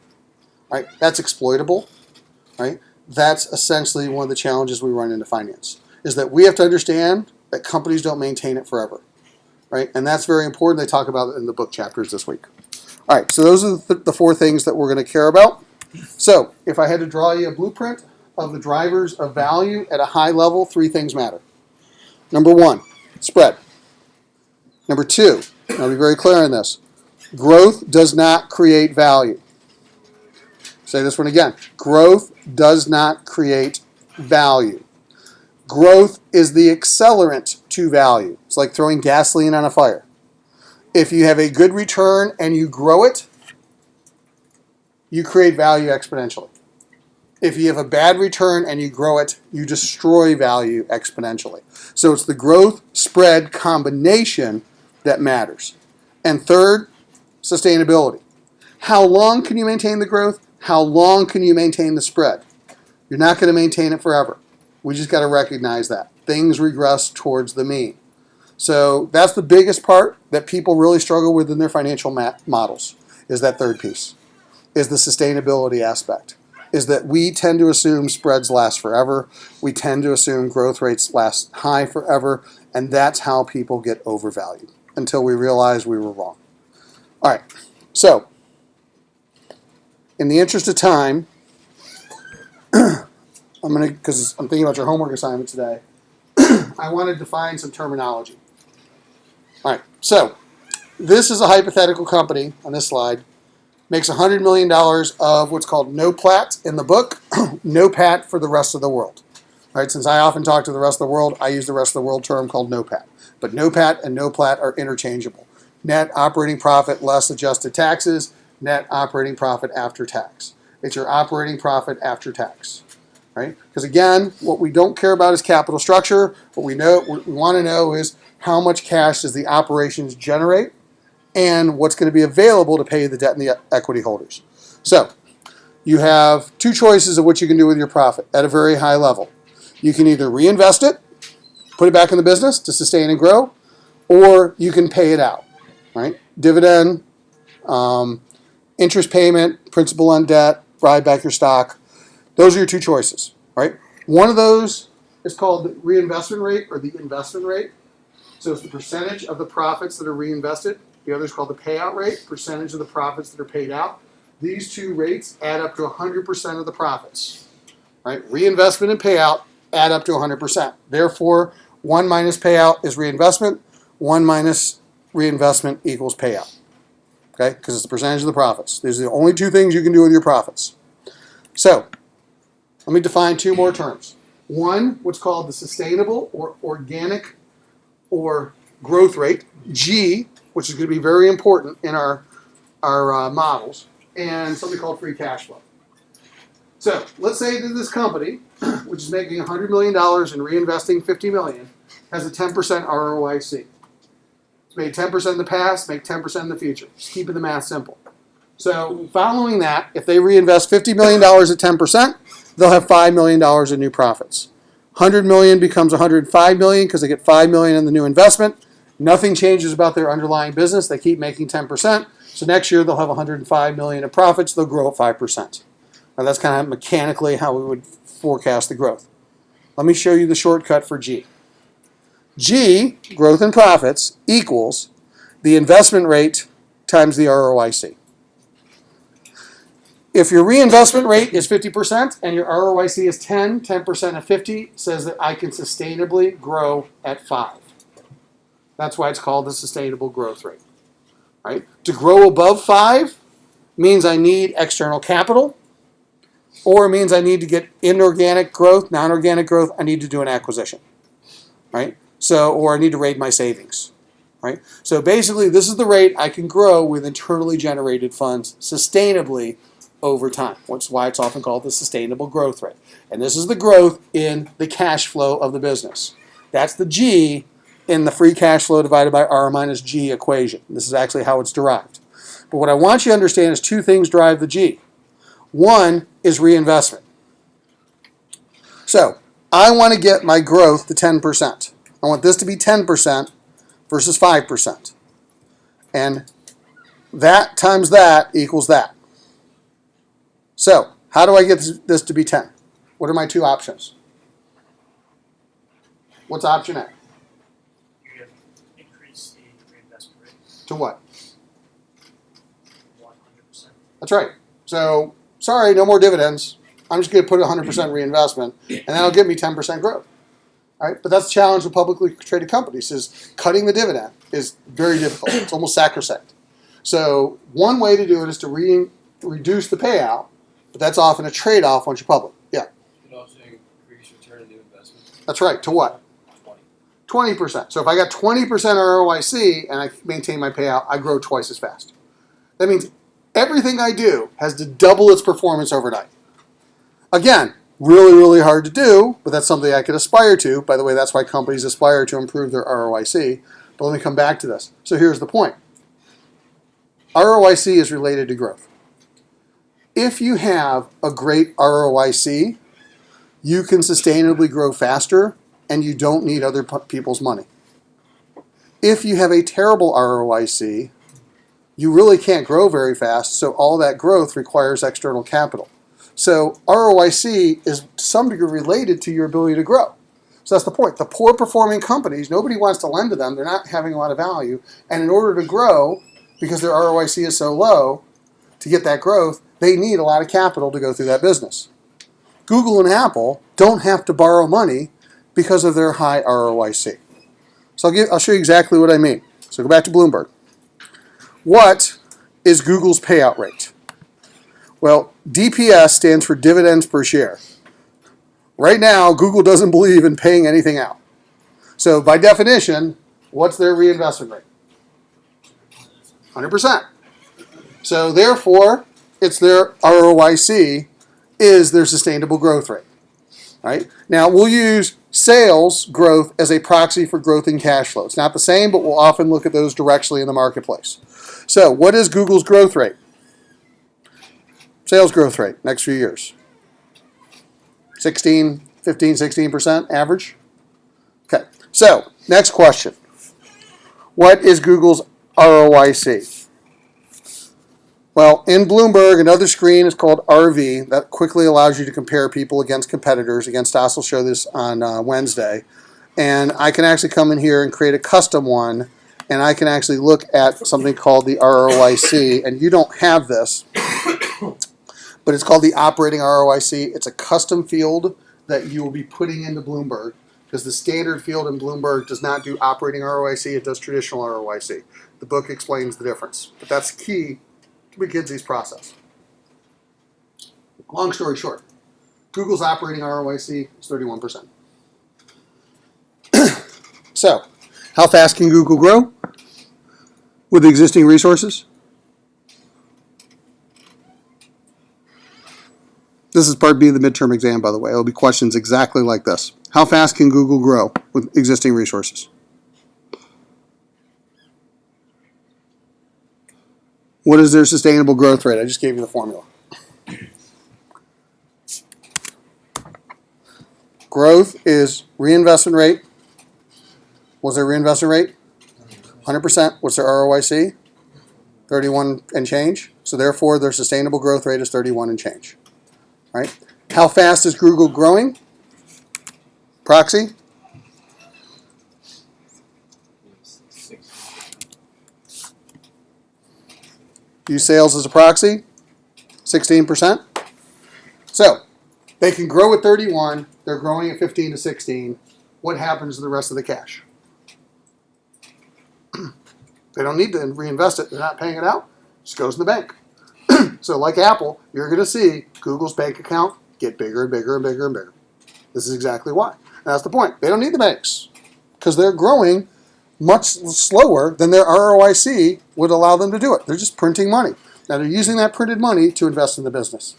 right? That's exploitable, right? That's essentially one of the challenges we run into finance, is that we have to understand that companies don't maintain it forever, right? And that's very important. They talk about it in the book chapters this week. All right, so those are the four things that we're going to care about. So if I had to draw you a blueprint of the drivers of value at a high level, three things matter. Number one, spread. Number two, and I'll be very clear on this, growth does not create value. Say this one again. Growth does not create value. Growth is the accelerant to value. It's like throwing gasoline on a fire. If you have a good return and you grow it, you create value exponentially. If you have a bad return and you grow it, you destroy value exponentially. So it's the growth spread combination that matters. And third, sustainability. How long can you maintain the growth? How long can you maintain the spread? You're not going to maintain it forever. We just got to recognize that. Things regress towards the mean. So that's the biggest part that people really struggle with in their financial models, is that third piece, is the sustainability aspect. Is that we tend to assume spreads last forever. We tend to assume growth rates last high forever. And that's how people get overvalued until we realize we were wrong. All right. So, in the interest of time, because I'm thinking about your homework assignment today, I want to define some terminology. All right. So, this is a hypothetical company on this slide. Makes $100 million of what's called no-plat in the book, no-pat for the rest of the world. All right, since I often talk to the rest of the world, I use the rest of the world term called no-pat. But no-pat and no-plat are interchangeable. Net operating profit less adjusted taxes, net operating profit after tax. It's your operating profit after tax. Right? Because again, what we don't care about is capital structure. What we want to know is how much cash does the operations generate, and what's going to be available to pay the debt and the equity holders. So you have two choices of what you can do with your profit at a very high level. You can either reinvest it, put it back in the business to sustain and grow, or you can pay it out. Right? Dividend, interest payment, principal on debt, buy back your stock. Those are your two choices. Right? One of those is called the reinvestment rate or the investment rate. So it's the percentage of the profits that are reinvested. The other is called the payout rate, percentage of the profits that are paid out. These two rates add up to 100% of the profits. Right? Reinvestment and payout add up to 100%. Therefore, 1 minus payout is reinvestment. 1 minus reinvestment equals payout. Okay? Because it's the percentage of the profits. These are the only two things you can do with your profits. So, let me define two more terms. One, what's called the sustainable or organic or growth rate, G, which is going to be very important in our models, and something called free cash flow. So let's say that this company, which is making $100 million and reinvesting $50 million, has a 10% ROIC. It's made 10% in the past, make 10% in the future. Just keeping the math simple. So following that, if they reinvest $50 million at 10%, they'll have $5 million in new profits. $100 million becomes $105 million because they get $5 million in the new investment. Nothing changes about their underlying business. They keep making 10%. So next year they'll have $105 million in profits. They'll grow at 5%. Now that's kind of mechanically how we would forecast the growth. Let me show you the shortcut for G. G, growth in profits, equals the investment rate times the ROIC. If your reinvestment rate is 50% and your ROIC is 10% of 50 says that I can sustainably grow at 5. That's why it's called the sustainable growth rate. Right? To grow above 5 means I need external capital, or it means I need to get inorganic growth, non-organic growth, I need to do an acquisition. Right? So, or I need to raise my savings. Right? So basically, this is the rate I can grow with internally generated funds sustainably over time. That's why it's often called the sustainable growth rate. And this is the growth in the cash flow of the business. That's the G in the free cash flow divided by R minus G equation. This is actually how it's derived. But what I want you to understand is 2 things drive the G. One is reinvestment. So I want to get my growth to 10%. I want this to be 10% versus 5%. And that times that equals that. So, how do I get this to be 10? What are my 2 options? What's option A? You're going to increase the reinvestment rate To what? 100%. That's right. So, sorry, no more dividends. I'm just going to put 100% reinvestment, and that'll give me 10% growth. All right? But that's the challenge with publicly traded companies is cutting the dividend is very difficult. It's almost sacrosanct. So, one way to do it is to reduce the payout, but that's often a trade-off once you're public. Yeah. You can also increase return on new investment. That's right. To what? 20%. So if I got 20% ROIC and I maintain my payout, I grow twice as fast. That means everything I do has to double its performance overnight. Again, really, really hard to do, but that's something I could aspire to. By the way, that's why companies aspire to improve their ROIC. But let me come back to this. So here's the point. ROIC is related to growth. If you have a great ROIC, you can sustainably grow faster and you don't need other people's money. If you have a terrible ROIC, you really can't grow very fast, so all that growth requires external capital. So ROIC is to some degree related to your ability to grow. So that's the point. The poor performing companies, nobody wants to lend to them. They're not having a lot of value. And in order to grow, because their ROIC is so low, to get that growth, they need a lot of capital to go through that business. Google and Apple don't have to borrow money because of their high ROIC. So I'll show you exactly what I mean. So go back to Bloomberg. What is Google's payout rate? Well, DPS stands for dividends per share. Right now, Google doesn't believe in paying anything out. So by definition, what's their reinvestment rate? 100%. So therefore, it's their ROIC is their sustainable growth rate. Right? Now, we'll use sales growth as a proxy for growth in cash flow. It's not the same, but we'll often look at those directly in the marketplace. So what is Google's growth rate? Sales growth rate, next few years. 16% average? Okay, so next question. What is Google's ROIC? Well, in Bloomberg, another screen is called RV. That quickly allows you to compare people against competitors. Again, Stas will show this on Wednesday. And I can actually come in here and create a custom one, and I can actually look at something called the ROIC. And you don't have this, but it's called the operating ROIC. It's a custom field that you will be putting into Bloomberg because the standard field in Bloomberg does not do operating ROIC. It does traditional ROIC. The book explains the difference. But that's key McKinsey's process. Long story short, Google's operating ROIC is 31%. So, how fast can Google grow with existing resources? This is part B of the midterm exam, by the way. It'll be questions exactly like this. How fast can Google grow with existing resources? What is their sustainable growth rate? I just gave you the formula. Growth is reinvestment rate. What's their reinvestment rate? 100%. What's their ROIC? 31 and change. So therefore, their sustainable growth rate is 31 and change. Right? How fast is Google growing? Proxy? Use sales as a proxy, 16%. So they can grow at 31. They're growing at 15 to 16. What happens to the rest of the cash? They don't need to reinvest it. They're not paying it out. It just goes in the bank. So like Apple, you're going to see Google's bank account get bigger and bigger and bigger and bigger. This is exactly why. And that's the point. They don't need the banks because they're growing much slower than their ROIC would allow them to do it. They're just printing money. Now they're using that printed money to invest in the business.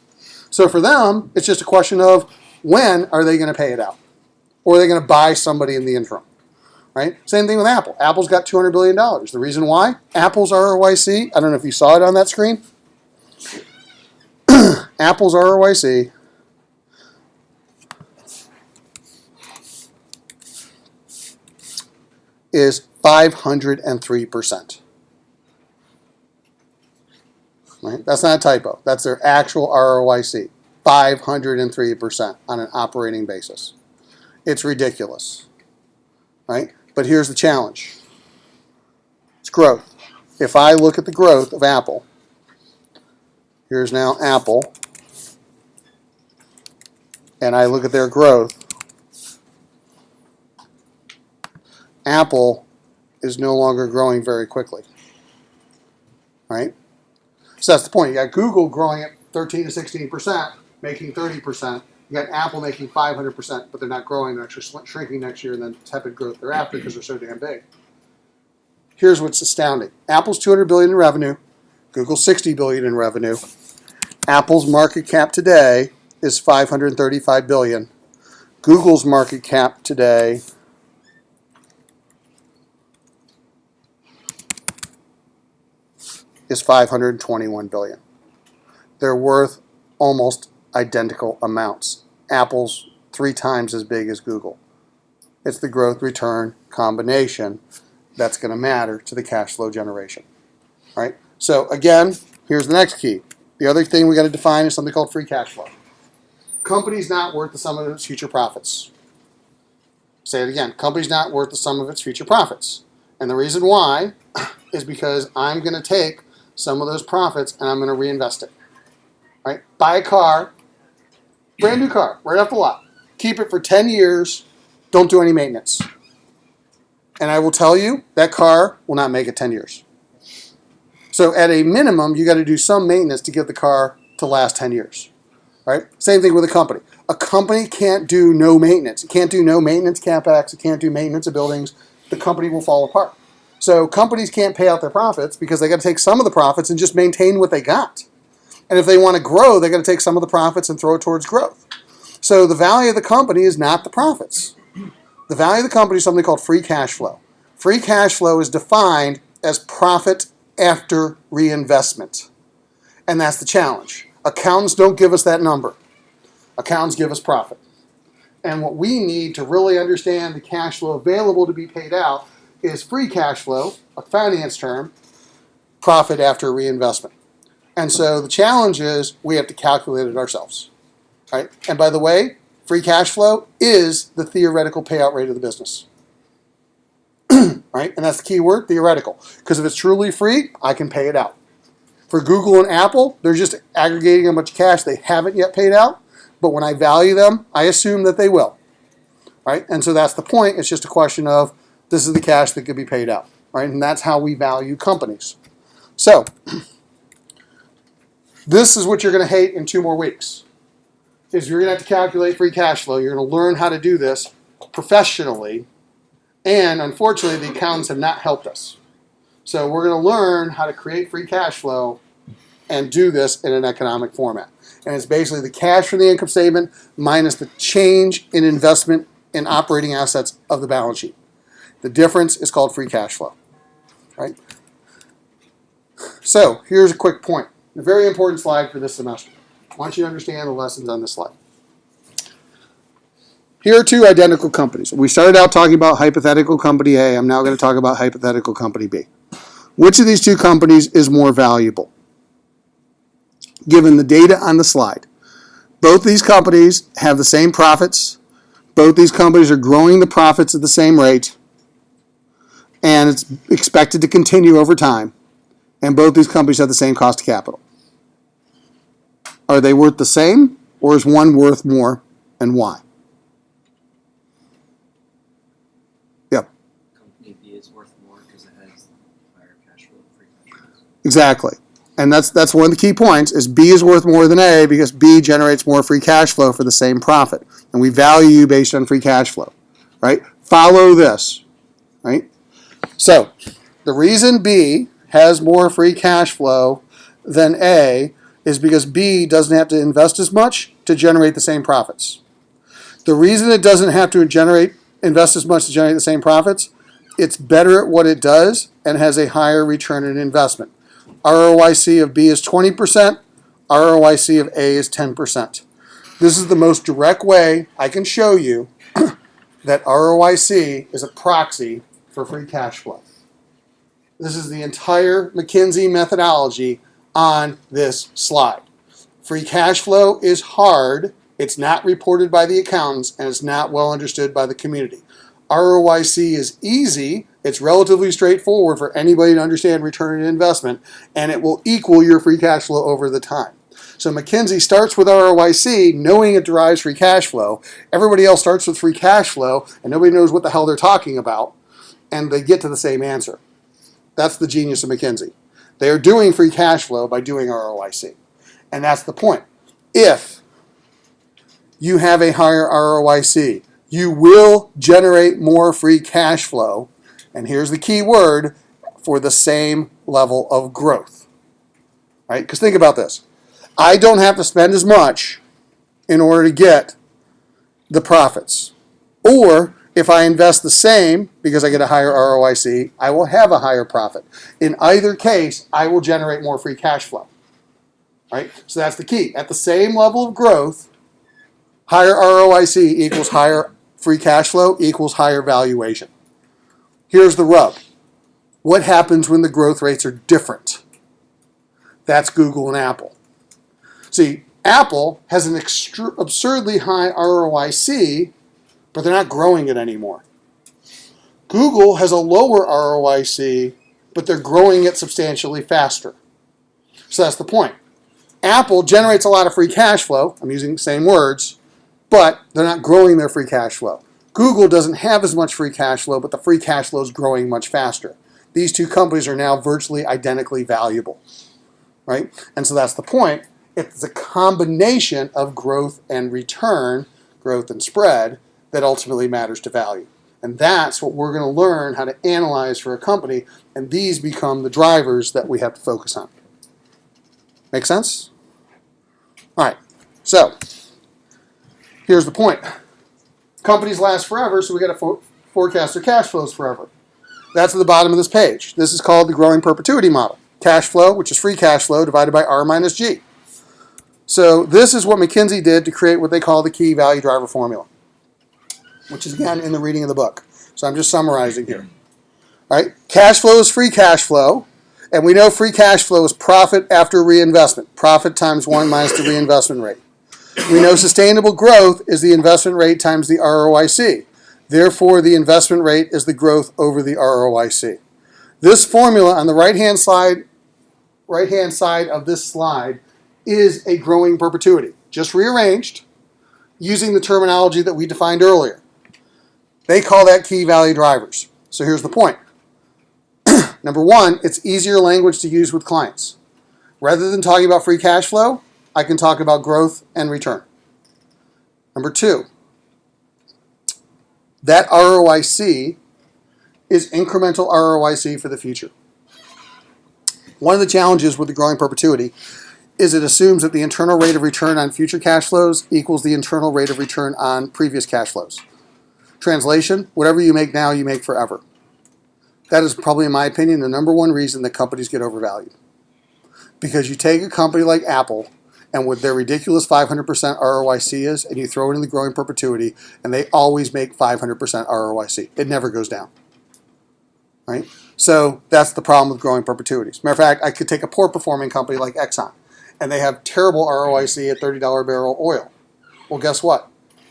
So for them, it's just a question of when are they going to pay it out? Or are they going to buy somebody in the interim? Right? Same thing with Apple. Apple's got $200 billion. The reason why? Apple's ROIC, I don't know if you saw it on that screen. Apple's ROIC is 503%. Right? That's not a typo. That's their actual ROIC. 503% on an operating basis. It's ridiculous. Right? But here's the challenge. It's growth. If I look at the growth of Apple, here's now Apple, and I look at their growth, Apple is no longer growing very quickly. Right? So that's the point. You got Google growing at 13 to 16%, making 30%. You got Apple making 500%, but they're not growing. They're actually shrinking next year and then tepid growth thereafter because they're so damn big. Here's what's astounding. Apple's $200 billion in revenue. Google's $60 billion in revenue. Apple's market cap today is $535 billion. Google's market cap today is $521 billion. They're worth almost identical amounts. Apple's 3 times as big as Google. It's the growth return combination that's going to matter to the cash flow generation. All right? So again, here's the next key. The other thing we got to define is something called free cash flow. Company's not worth the sum of its future profits. Say it again. Company's not worth the sum of its future profits. And the reason why is because I'm going to take some of those profits and I'm going to reinvest it. Right? Buy a car, brand new car, right off the lot. Keep it for 10 years. Don't do any maintenance. And I will tell you, that car will not make it 10 years. So at a minimum, you got to do some maintenance to get the car to last 10 years. Right? Same thing with a company. A company can't do no maintenance. It can't do no maintenance CapEx. It can't do maintenance of buildings. The company will fall apart. So companies can't pay out their profits because they got to take some of the profits and just maintain what they got. And if they want to grow, they got to take some of the profits and throw it towards growth. So the value of the company is not the profits. The value of the company is something called free cash flow. Free cash flow is defined as profit after reinvestment. And that's the challenge. Accountants don't give us that number. Accountants give us profit. And what we need to really understand the cash flow available to be paid out is free cash flow, a finance term, profit after reinvestment. And so the challenge is we have to calculate it ourselves. Right? And by the way, free cash flow is the theoretical payout rate of the business. Right? And that's the key word, theoretical. Because if it's truly free, I can pay it out. For Google and Apple, they're just aggregating a bunch of cash they haven't yet paid out. But when I value them, I assume that they will. Right? And so that's the point. It's just a question of this is the cash that could be paid out. Right? And that's how we value companies. So this is what you're going to hate in 2 more weeks. Is you're going to have to calculate free cash flow. You're going to learn how to do this professionally. And unfortunately, the accountants have not helped us. So we're going to learn how to create free cash flow and do this in an economic format. And it's basically the cash from the income statement minus the change in investment in operating assets of the balance sheet. The difference is called free cash flow. Right? So here's a quick point. A very important slide for this semester. I want you to understand the lessons on this slide. Here are 2 identical companies. We started out talking about hypothetical company A. I'm now going to talk about hypothetical company B. Which of these 2 companies is more valuable? Given the data on the slide. Both these companies have the same profits. Both these companies are growing the profits at the same rate. And it's expected to continue over time. and both these companies have the same cost of capital. Are they worth the same, or is one worth more, and why? Yep. Company B is worth more because it has higher cash flow, free cash flow. Exactly. And that's one of the key points is B is worth more than A because B generates more free cash flow for the same profit. And we value you based on free cash flow, right? Follow this, right? So the reason B has more free cash flow than A is because B doesn't have to invest as much to generate the same profits. The reason it doesn't have to invest as much to generate the same profits, it's better at what it does and has a higher return on investment. ROIC of B is 20%, ROIC of A is 10%. This is the most direct way I can show you that ROIC is a proxy for free cash flow. This is the entire McKinsey methodology on this slide. Free cash flow is hard, it's not reported by the accountants, and it's not well understood by the community. ROIC is easy, it's relatively straightforward for anybody to understand return on investment, and it will equal your free cash flow over the time. So McKinsey starts with ROIC, knowing it derives free cash flow. Everybody else starts with free cash flow, and nobody knows what the hell they're talking about, and they get to the same answer. That's the genius of McKinsey. They are doing free cash flow by doing ROIC. And that's the point. If you have a higher ROIC, you will generate more free cash flow, and here's the key word, for the same level of growth. Right? Because think about this. I don't have to spend as much in order to get the profits. Or if I invest the same because I get a higher ROIC, I will have a higher profit. In either case, I will generate more free cash flow. Right? So that's the key. At the same level of growth, higher ROIC equals higher free cash flow equals higher valuation. Here's the rub. What happens when the growth rates are different? That's Google and Apple. See, Apple has an absurdly high ROIC, but they're not growing it anymore. Google has a lower ROIC, but they're growing it substantially faster. So that's the point. Apple generates a lot of free cash flow, I'm using the same words, but they're not growing their free cash flow. Google doesn't have as much free cash flow, but the free cash flow is growing much faster. These two companies are now virtually identically valuable, right? And so that's the point. It's a combination of growth and return, growth and spread, that ultimately matters to value. And that's what we're going to learn how to analyze for a company, and these become the drivers that we have to focus on. Make sense? All right, so here's the point. Companies last forever, so we got to forecast their cash flows forever. That's at the bottom of this page. This is called the growing perpetuity model. Cash flow, which is free cash flow, divided by R minus G. So this is what McKinsey did to create what they call the key value driver formula, which is, again, in the reading of the book. So I'm just summarizing here. All right? Cash flow is free cash flow, and we know free cash flow is profit after reinvestment. Profit times 1 minus the reinvestment rate. We know sustainable growth is the investment rate times the ROIC. Therefore, the investment rate is the growth over the ROIC. This formula on the right-hand side of this slide is a growing perpetuity, just rearranged using the terminology that we defined earlier. They call that key value drivers. So here's the point. Number one, it's easier language to use with clients. Rather than talking about free cash flow, I can talk about growth and return. Number two, that ROIC is incremental ROIC for the future. One of the challenges with the growing perpetuity is it assumes that the internal rate of return on future cash flows equals the internal rate of return on previous cash flows. Translation, whatever you make now, you make forever. That is probably, in my opinion, the number one reason that companies get overvalued. Because you take a company like Apple and with their ridiculous 500% ROIC is, and you throw it in the growing perpetuity, and they always make 500% ROIC. It never goes down. Right? So that's the problem with growing perpetuities. Matter of fact, I could take a poor performing company like Exxon, and they have terrible ROIC at $30 a barrel oil. Well, guess what?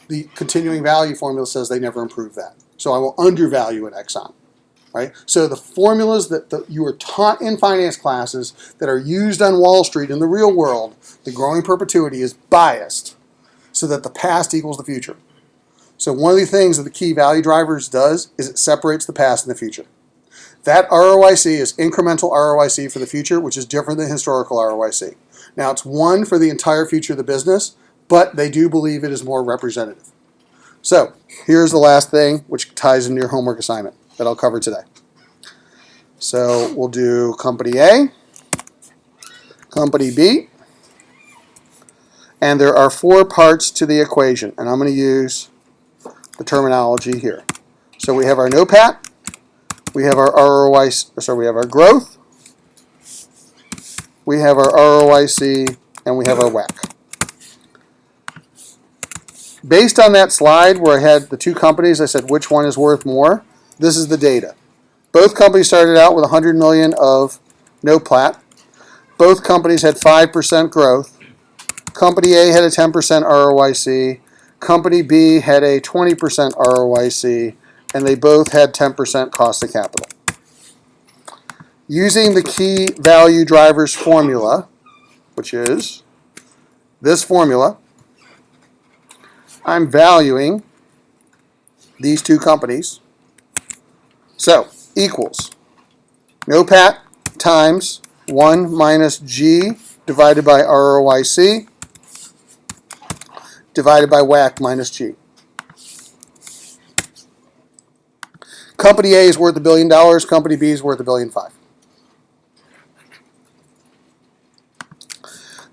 The continuing value formula says they never improve that. So I will undervalue an Exxon. right? So the formulas that you are taught in finance classes that are used on Wall Street in the real world, the growing perpetuity is biased so that the past equals the future. So one of the things that the key value drivers does is it separates the past and the future. That ROIC is incremental ROIC for the future, which is different than historical ROIC. Now, it's one for the entire future of the business, but they do believe it is more representative. So here's the last thing, which ties into your homework assignment that I'll cover today. So we'll do company A, company B, and there are 4 parts to the equation, and I'm going to use the terminology here. So we have our NOPAT, we have our ROIC, so we have our growth, we have our ROIC, and we have our WACC. Based on that slide where I had the 2 companies, I said which one is worth more. This is the data. Both companies started out with 100 million of NOPAT. Both companies had 5% growth. Company A had a 10% ROIC. Company B had a 20% ROIC, and they both had 10% cost of capital. Using the key value drivers formula, which is this formula, I'm valuing these 2 companies. So, equals NOPAT times 1 minus G divided by ROIC divided by WACC minus G. Company A is worth $1 billion. Company B is worth $1.5 billion.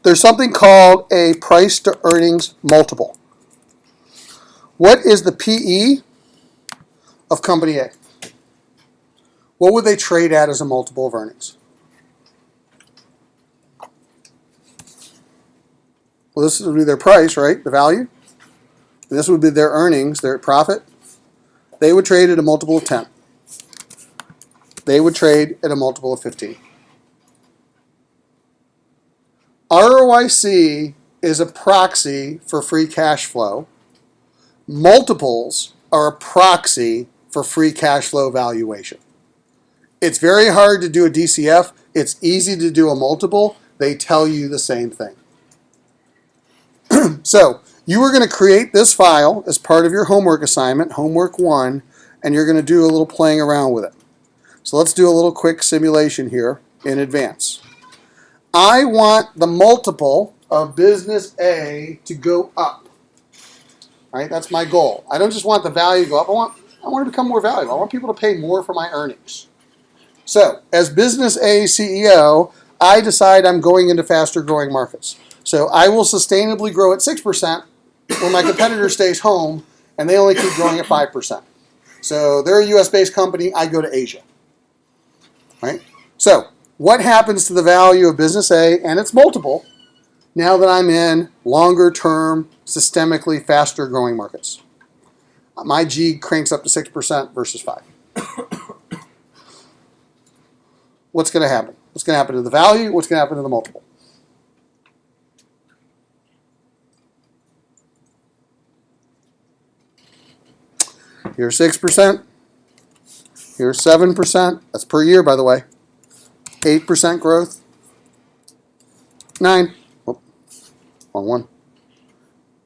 There's something called a price to earnings multiple. What is the PE of company A? What would they trade at as a multiple of earnings? Well, this would be their price, right? The value. And this would be their earnings, their profit. They would trade at a multiple of 10. They would trade at a multiple of 15. ROIC is a proxy for free cash flow. Multiples are a proxy for free cash flow valuation. It's very hard to do a DCF. It's easy to do a multiple. They tell you the same thing. So you are going to create this file as part of your homework assignment, homework 1, and you're going to do a little playing around with it. So let's do a little quick simulation here in advance. I want the multiple of business A to go up. All right, that's my goal. I don't just want the value to go up. I want to become more valuable. I want people to pay more for my earnings. So, as business A CEO, I decide I'm going into faster growing markets. So I will sustainably grow at 6% when my competitor stays home and they only keep growing at 5%. So they're a US-based company. I go to Asia. Right? So what happens to the value of business A and its multiple now that I'm in longer-term, systemically faster growing markets? My G cranks up to 6% versus 5%. What's going to happen? What's going to happen to the value? What's going to happen to the multiple? Here's 6%. Here's 7%. That's per year, by the way. 8% growth. 9. Oh, wrong one.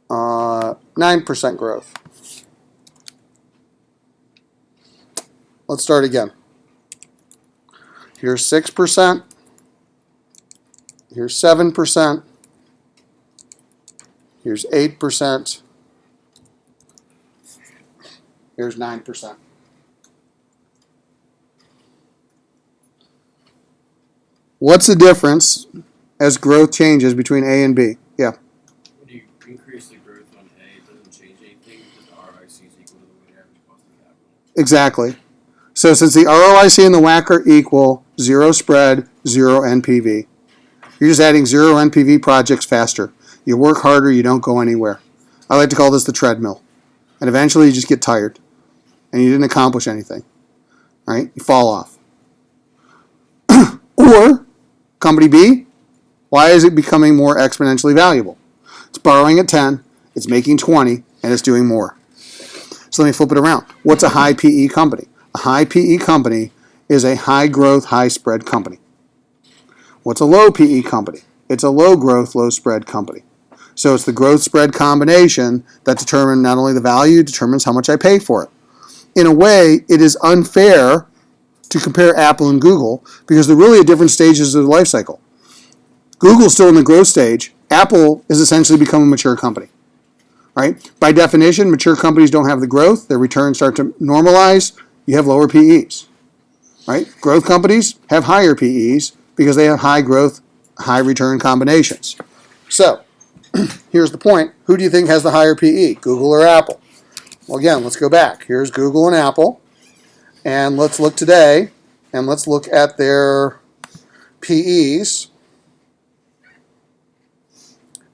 9% growth. Let's start again. Here's 6%. Here's 7%. Here's 8%. Here's 9%. What's the difference as growth changes between A and B? Yeah. When you increase the growth on A, it doesn't change anything because the ROIC is equal to the weighted average cost of capital. Exactly. So since the ROIC and the WACC are equal, 0 spread, 0 NPV. You're just adding 0 NPV projects faster. You work harder, you don't go anywhere. I like to call this the treadmill. And eventually you just get tired. And you didn't accomplish anything. Right? You fall off. Or, company B, why is it becoming more exponentially valuable? It's borrowing at 10, it's making 20, and it's doing more. So let me flip it around. What's a high PE company? A A high PE company is a high growth, high spread company. What's a low PE company? It's a low growth, low spread company. So it's the growth spread combination that determines not only the value, determines how much I pay for it. In a way, it is unfair to compare Apple and Google because they're really at different stages of the life cycle. Google's still in the growth stage. Apple has essentially become a mature company. Right? By definition, mature companies don't have the growth. Their returns start to normalize. You have lower PEs. Right? Growth companies have higher PEs because they have high growth, high return combinations. So, here's the point. Who do you think has the higher PE, Google or Apple? Well, again, let's go back. Here's Google and Apple. And let's look today, and let's look at their PEs.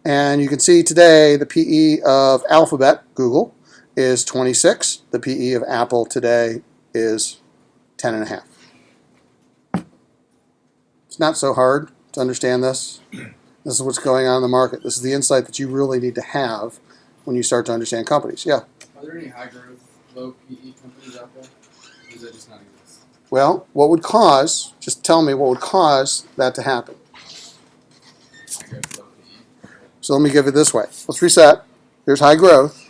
And you can see today the PE of Alphabet, Google, is 26. The PE of Apple today is 10.5. It's not so hard to understand this. This is what's going on in the market. This is the insight that you really need to have when you start to understand companies. Yeah? Are there any high growth, low PE companies out there? Or does that just not exist? Well, what would cause, just tell me what would cause that to happen. High growth, low PE. So let me give it this way. Let's reset. Here's high growth.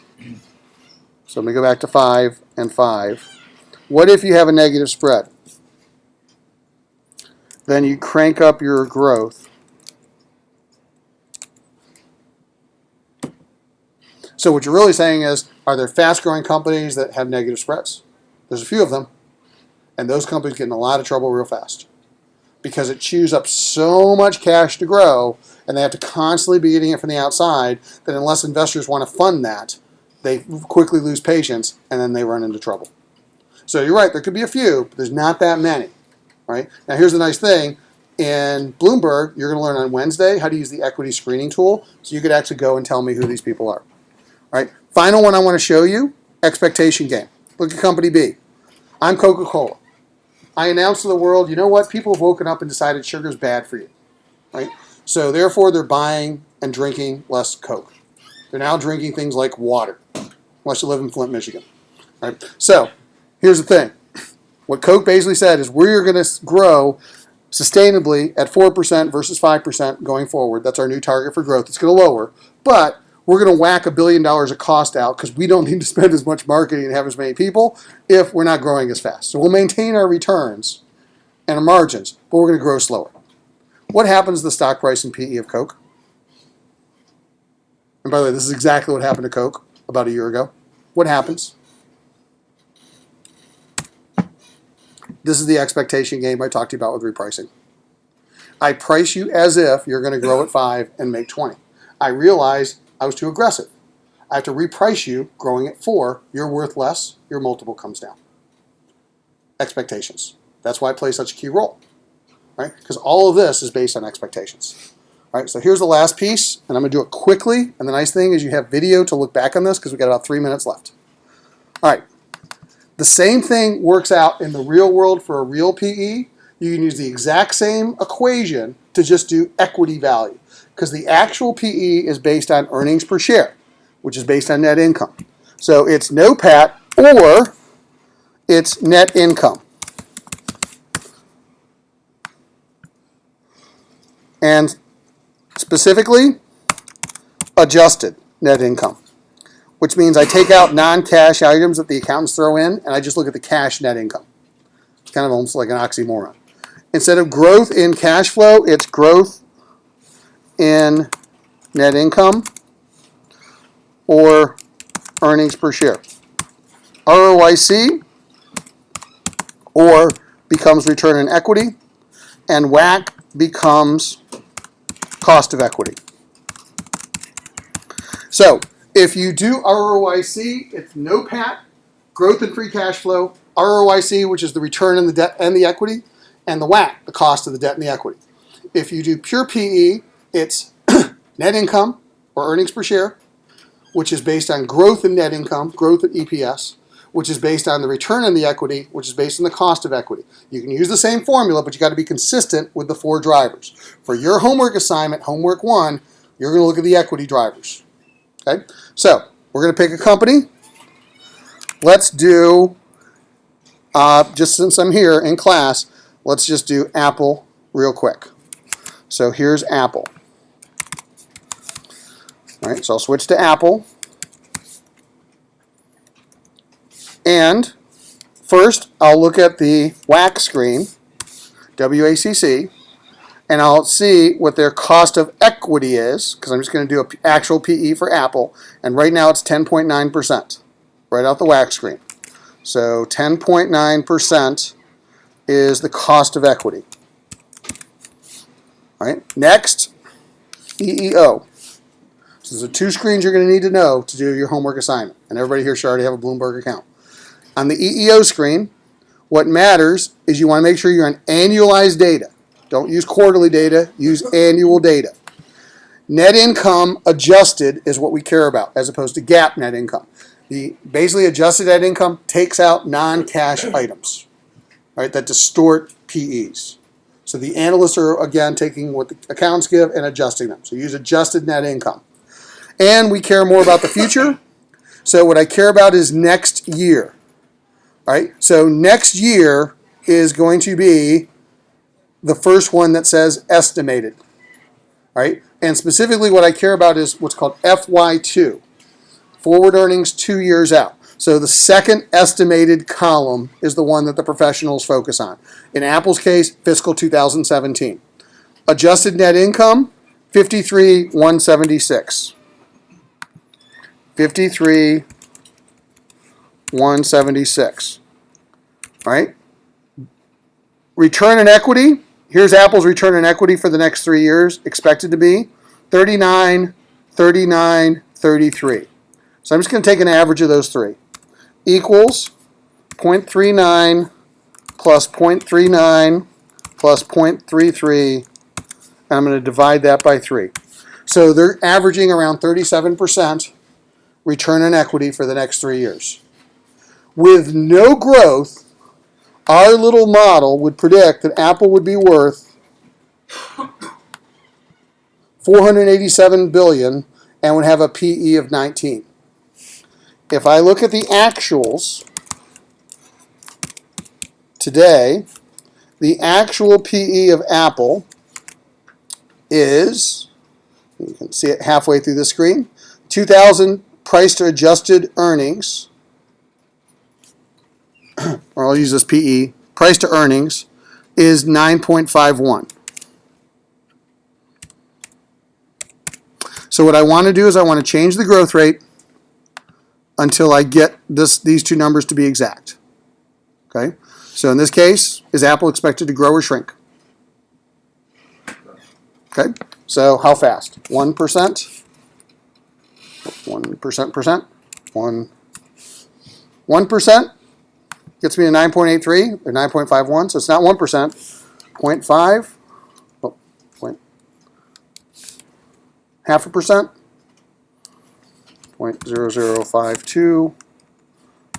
So let me go back to 5 and 5. What if you have a negative spread? Then you crank up your growth. So what you're really saying is, are there fast-growing companies that have negative spreads? There's a few of them. And those companies get in a lot of trouble real fast. Because it chews up so much cash to grow, and they have to constantly be getting it from the outside, that unless investors want to fund that, they quickly lose patience, and then they run into trouble. So you're right, there could be a few, but there's not that many. Right? Now here's the nice thing. In Bloomberg, you're going to learn on Wednesday how to use the equity screening tool, so you could actually go and tell me who these people are. All right? Final one I want to show you, expectation game. Look at company B. I'm Coca-Cola. I announced to the world, you know what? People have woken up and decided sugar is bad for you. Right? So therefore, they're buying and drinking less Coke. They're now drinking things like water, unless you live in Flint, Michigan. All right? So here's the thing. What Coke basically said is we're going to grow sustainably at 4% versus 5% going forward. That's our new target for growth. It's going to lower, but we're going to whack $1 billion of cost out because we don't need to spend as much marketing and have as many people if we're not growing as fast. So we'll maintain our returns and our margins, but we're going to grow slower. What happens to the stock price and PE of Coke? And by the way, this is exactly what happened to Coke about a year ago. What happens? This is the expectation game I talked to you about with repricing. I price you as if you're going to grow at 5 and make 20. I realize I was too aggressive. I have to reprice you growing at 4. You're worth less. Your multiple comes down. Expectations. That's why I play such a key role. Right? Because all of this is based on expectations. All right, so here's the last piece, and I'm going to do it quickly. And the nice thing is you have video to look back on this because we've got about 3 minutes left. All right. The same thing works out in the real world for a real PE. You can use the exact same equation to just do equity value because the actual PE is based on earnings per share, which is based on net income. So it's NOPAT or it's net income. And specifically, adjusted net income, which means I take out non-cash items that the accountants throw in, and I just look at the cash net income. It's kind of almost like an oxymoron. Instead of growth in cash flow, it's growth in net income or earnings per share. ROIC or becomes return on equity, and WACC becomes cost of equity. So if you do ROIC, it's NOPAT, growth in free cash flow, ROIC, which is the return on the debt and the equity, and the WACC, the cost of the debt and the equity. If you do pure PE, it's net income or earnings per share, which is based on growth in net income, growth in EPS, which is based on the return on the equity, which is based on the cost of equity. You can use the same formula, but you got to be consistent with the 4 drivers. For your homework assignment, homework 1, you're going to look at the equity drivers. Okay? So, we're going to pick a company. Let's do just since I'm here in class, let's just do Apple real quick. So here's Apple. All right, so I'll switch to Apple. And first, I'll look at the WACC screen, WACC, and I'll see what their cost of equity is, because I'm just going to do an actual PE for Apple, and right now it's 10.9%, right out the WACC screen. So 10.9% is the cost of equity. All right, next, EEO. So there's two screens you're going to need to know to do your homework assignment, and everybody here should already have a Bloomberg account. On the EEO screen, what matters is you want to make sure you're on annualized data. Don't use quarterly data, use annual data. Net income adjusted is what we care about, as opposed to GAAP net income. The basically adjusted net income takes out non-cash items, right, that distort PEs. So the analysts are, again, taking what the accounts give and adjusting them. So use adjusted net income. And we care more about the future. So what I care about is next year. All right, so next year is going to be the first one that says estimated. All right, and specifically what I care about is what's called FY2, forward earnings 2 years out. So the second estimated column is the one that the professionals focus on. In Apple's case, fiscal 2017. Adjusted net income, 53,176. 53,176. All right. Return on equity. Here's Apple's return on equity for the next 3 years, expected to be 39, 39, 33. So I'm just going to take an average of those three. Equals 0.39 plus 0.39 plus 0.33, and I'm going to divide that by 3. So they're averaging around 37% return on equity for the next 3 years. With no growth, our little model would predict that Apple would be worth $487 billion and would have a PE of 19. If I look at the actuals today, the actual PE of Apple is, you can see it halfway through the screen, 2000 price to adjusted earnings, or I'll use this PE, price to earnings, is 9.51. So what I want to do is I want to change the growth rate until I get these two numbers to be exact. Okay? So in this case, is Apple expected to grow or shrink? Okay? So how fast? 1%? 1%? 1% gets me to 9.83 or 9.51, so it's not 1%. 0.5, half a percent, 0.0052,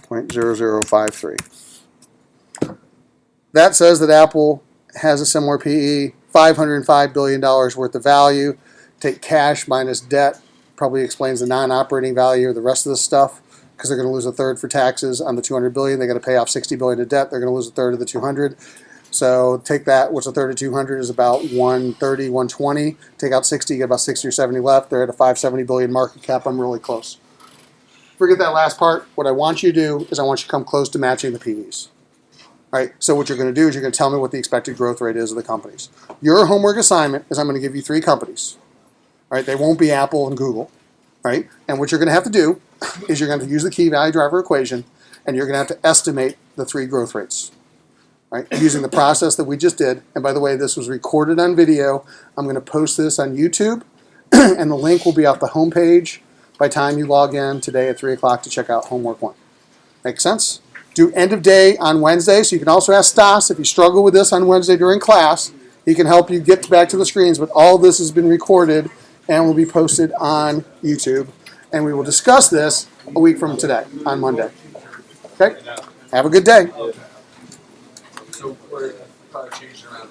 0.0053. That says that Apple has a similar PE, $505 billion worth of value. Take cash minus debt, probably explains the non-operating value of the rest of this stuff, because they're going to lose a third for taxes on the $200 billion. They're going to pay off $60 billion of debt. They're going to lose a third of the $200. So take that, what's a third of 200 is about 130, 120. Take out 60, you get about 60 or 70 left. They're at a $570 billion market cap. I'm really close. Forget that last part. What I want you to do is I want you to come close to matching the PEs. All right, so what you're going to do is you're going to tell me what the expected growth rate is of the companies. Your homework assignment is I'm going to give you 3 companies. All right, they won't be Apple and Google. All right, and what you're going to have to do is you're going to use the key value driver equation, and you're going to have to estimate the 3 growth rates. All right, using the process that we just did. And by the way, this was recorded on video. I'm going to post this on YouTube, and the link will be off the homepage by the time you log in today at 3 o'clock to check out homework 1. Make sense? Do end of day on Wednesday, so you can also ask Stas if you struggle with this on Wednesday during class. He can help you get back to the screens, but all this has been recorded and will be posted on YouTube. And we will discuss this a week from today, on Monday. Okay? Have a good day. So we're probably changed around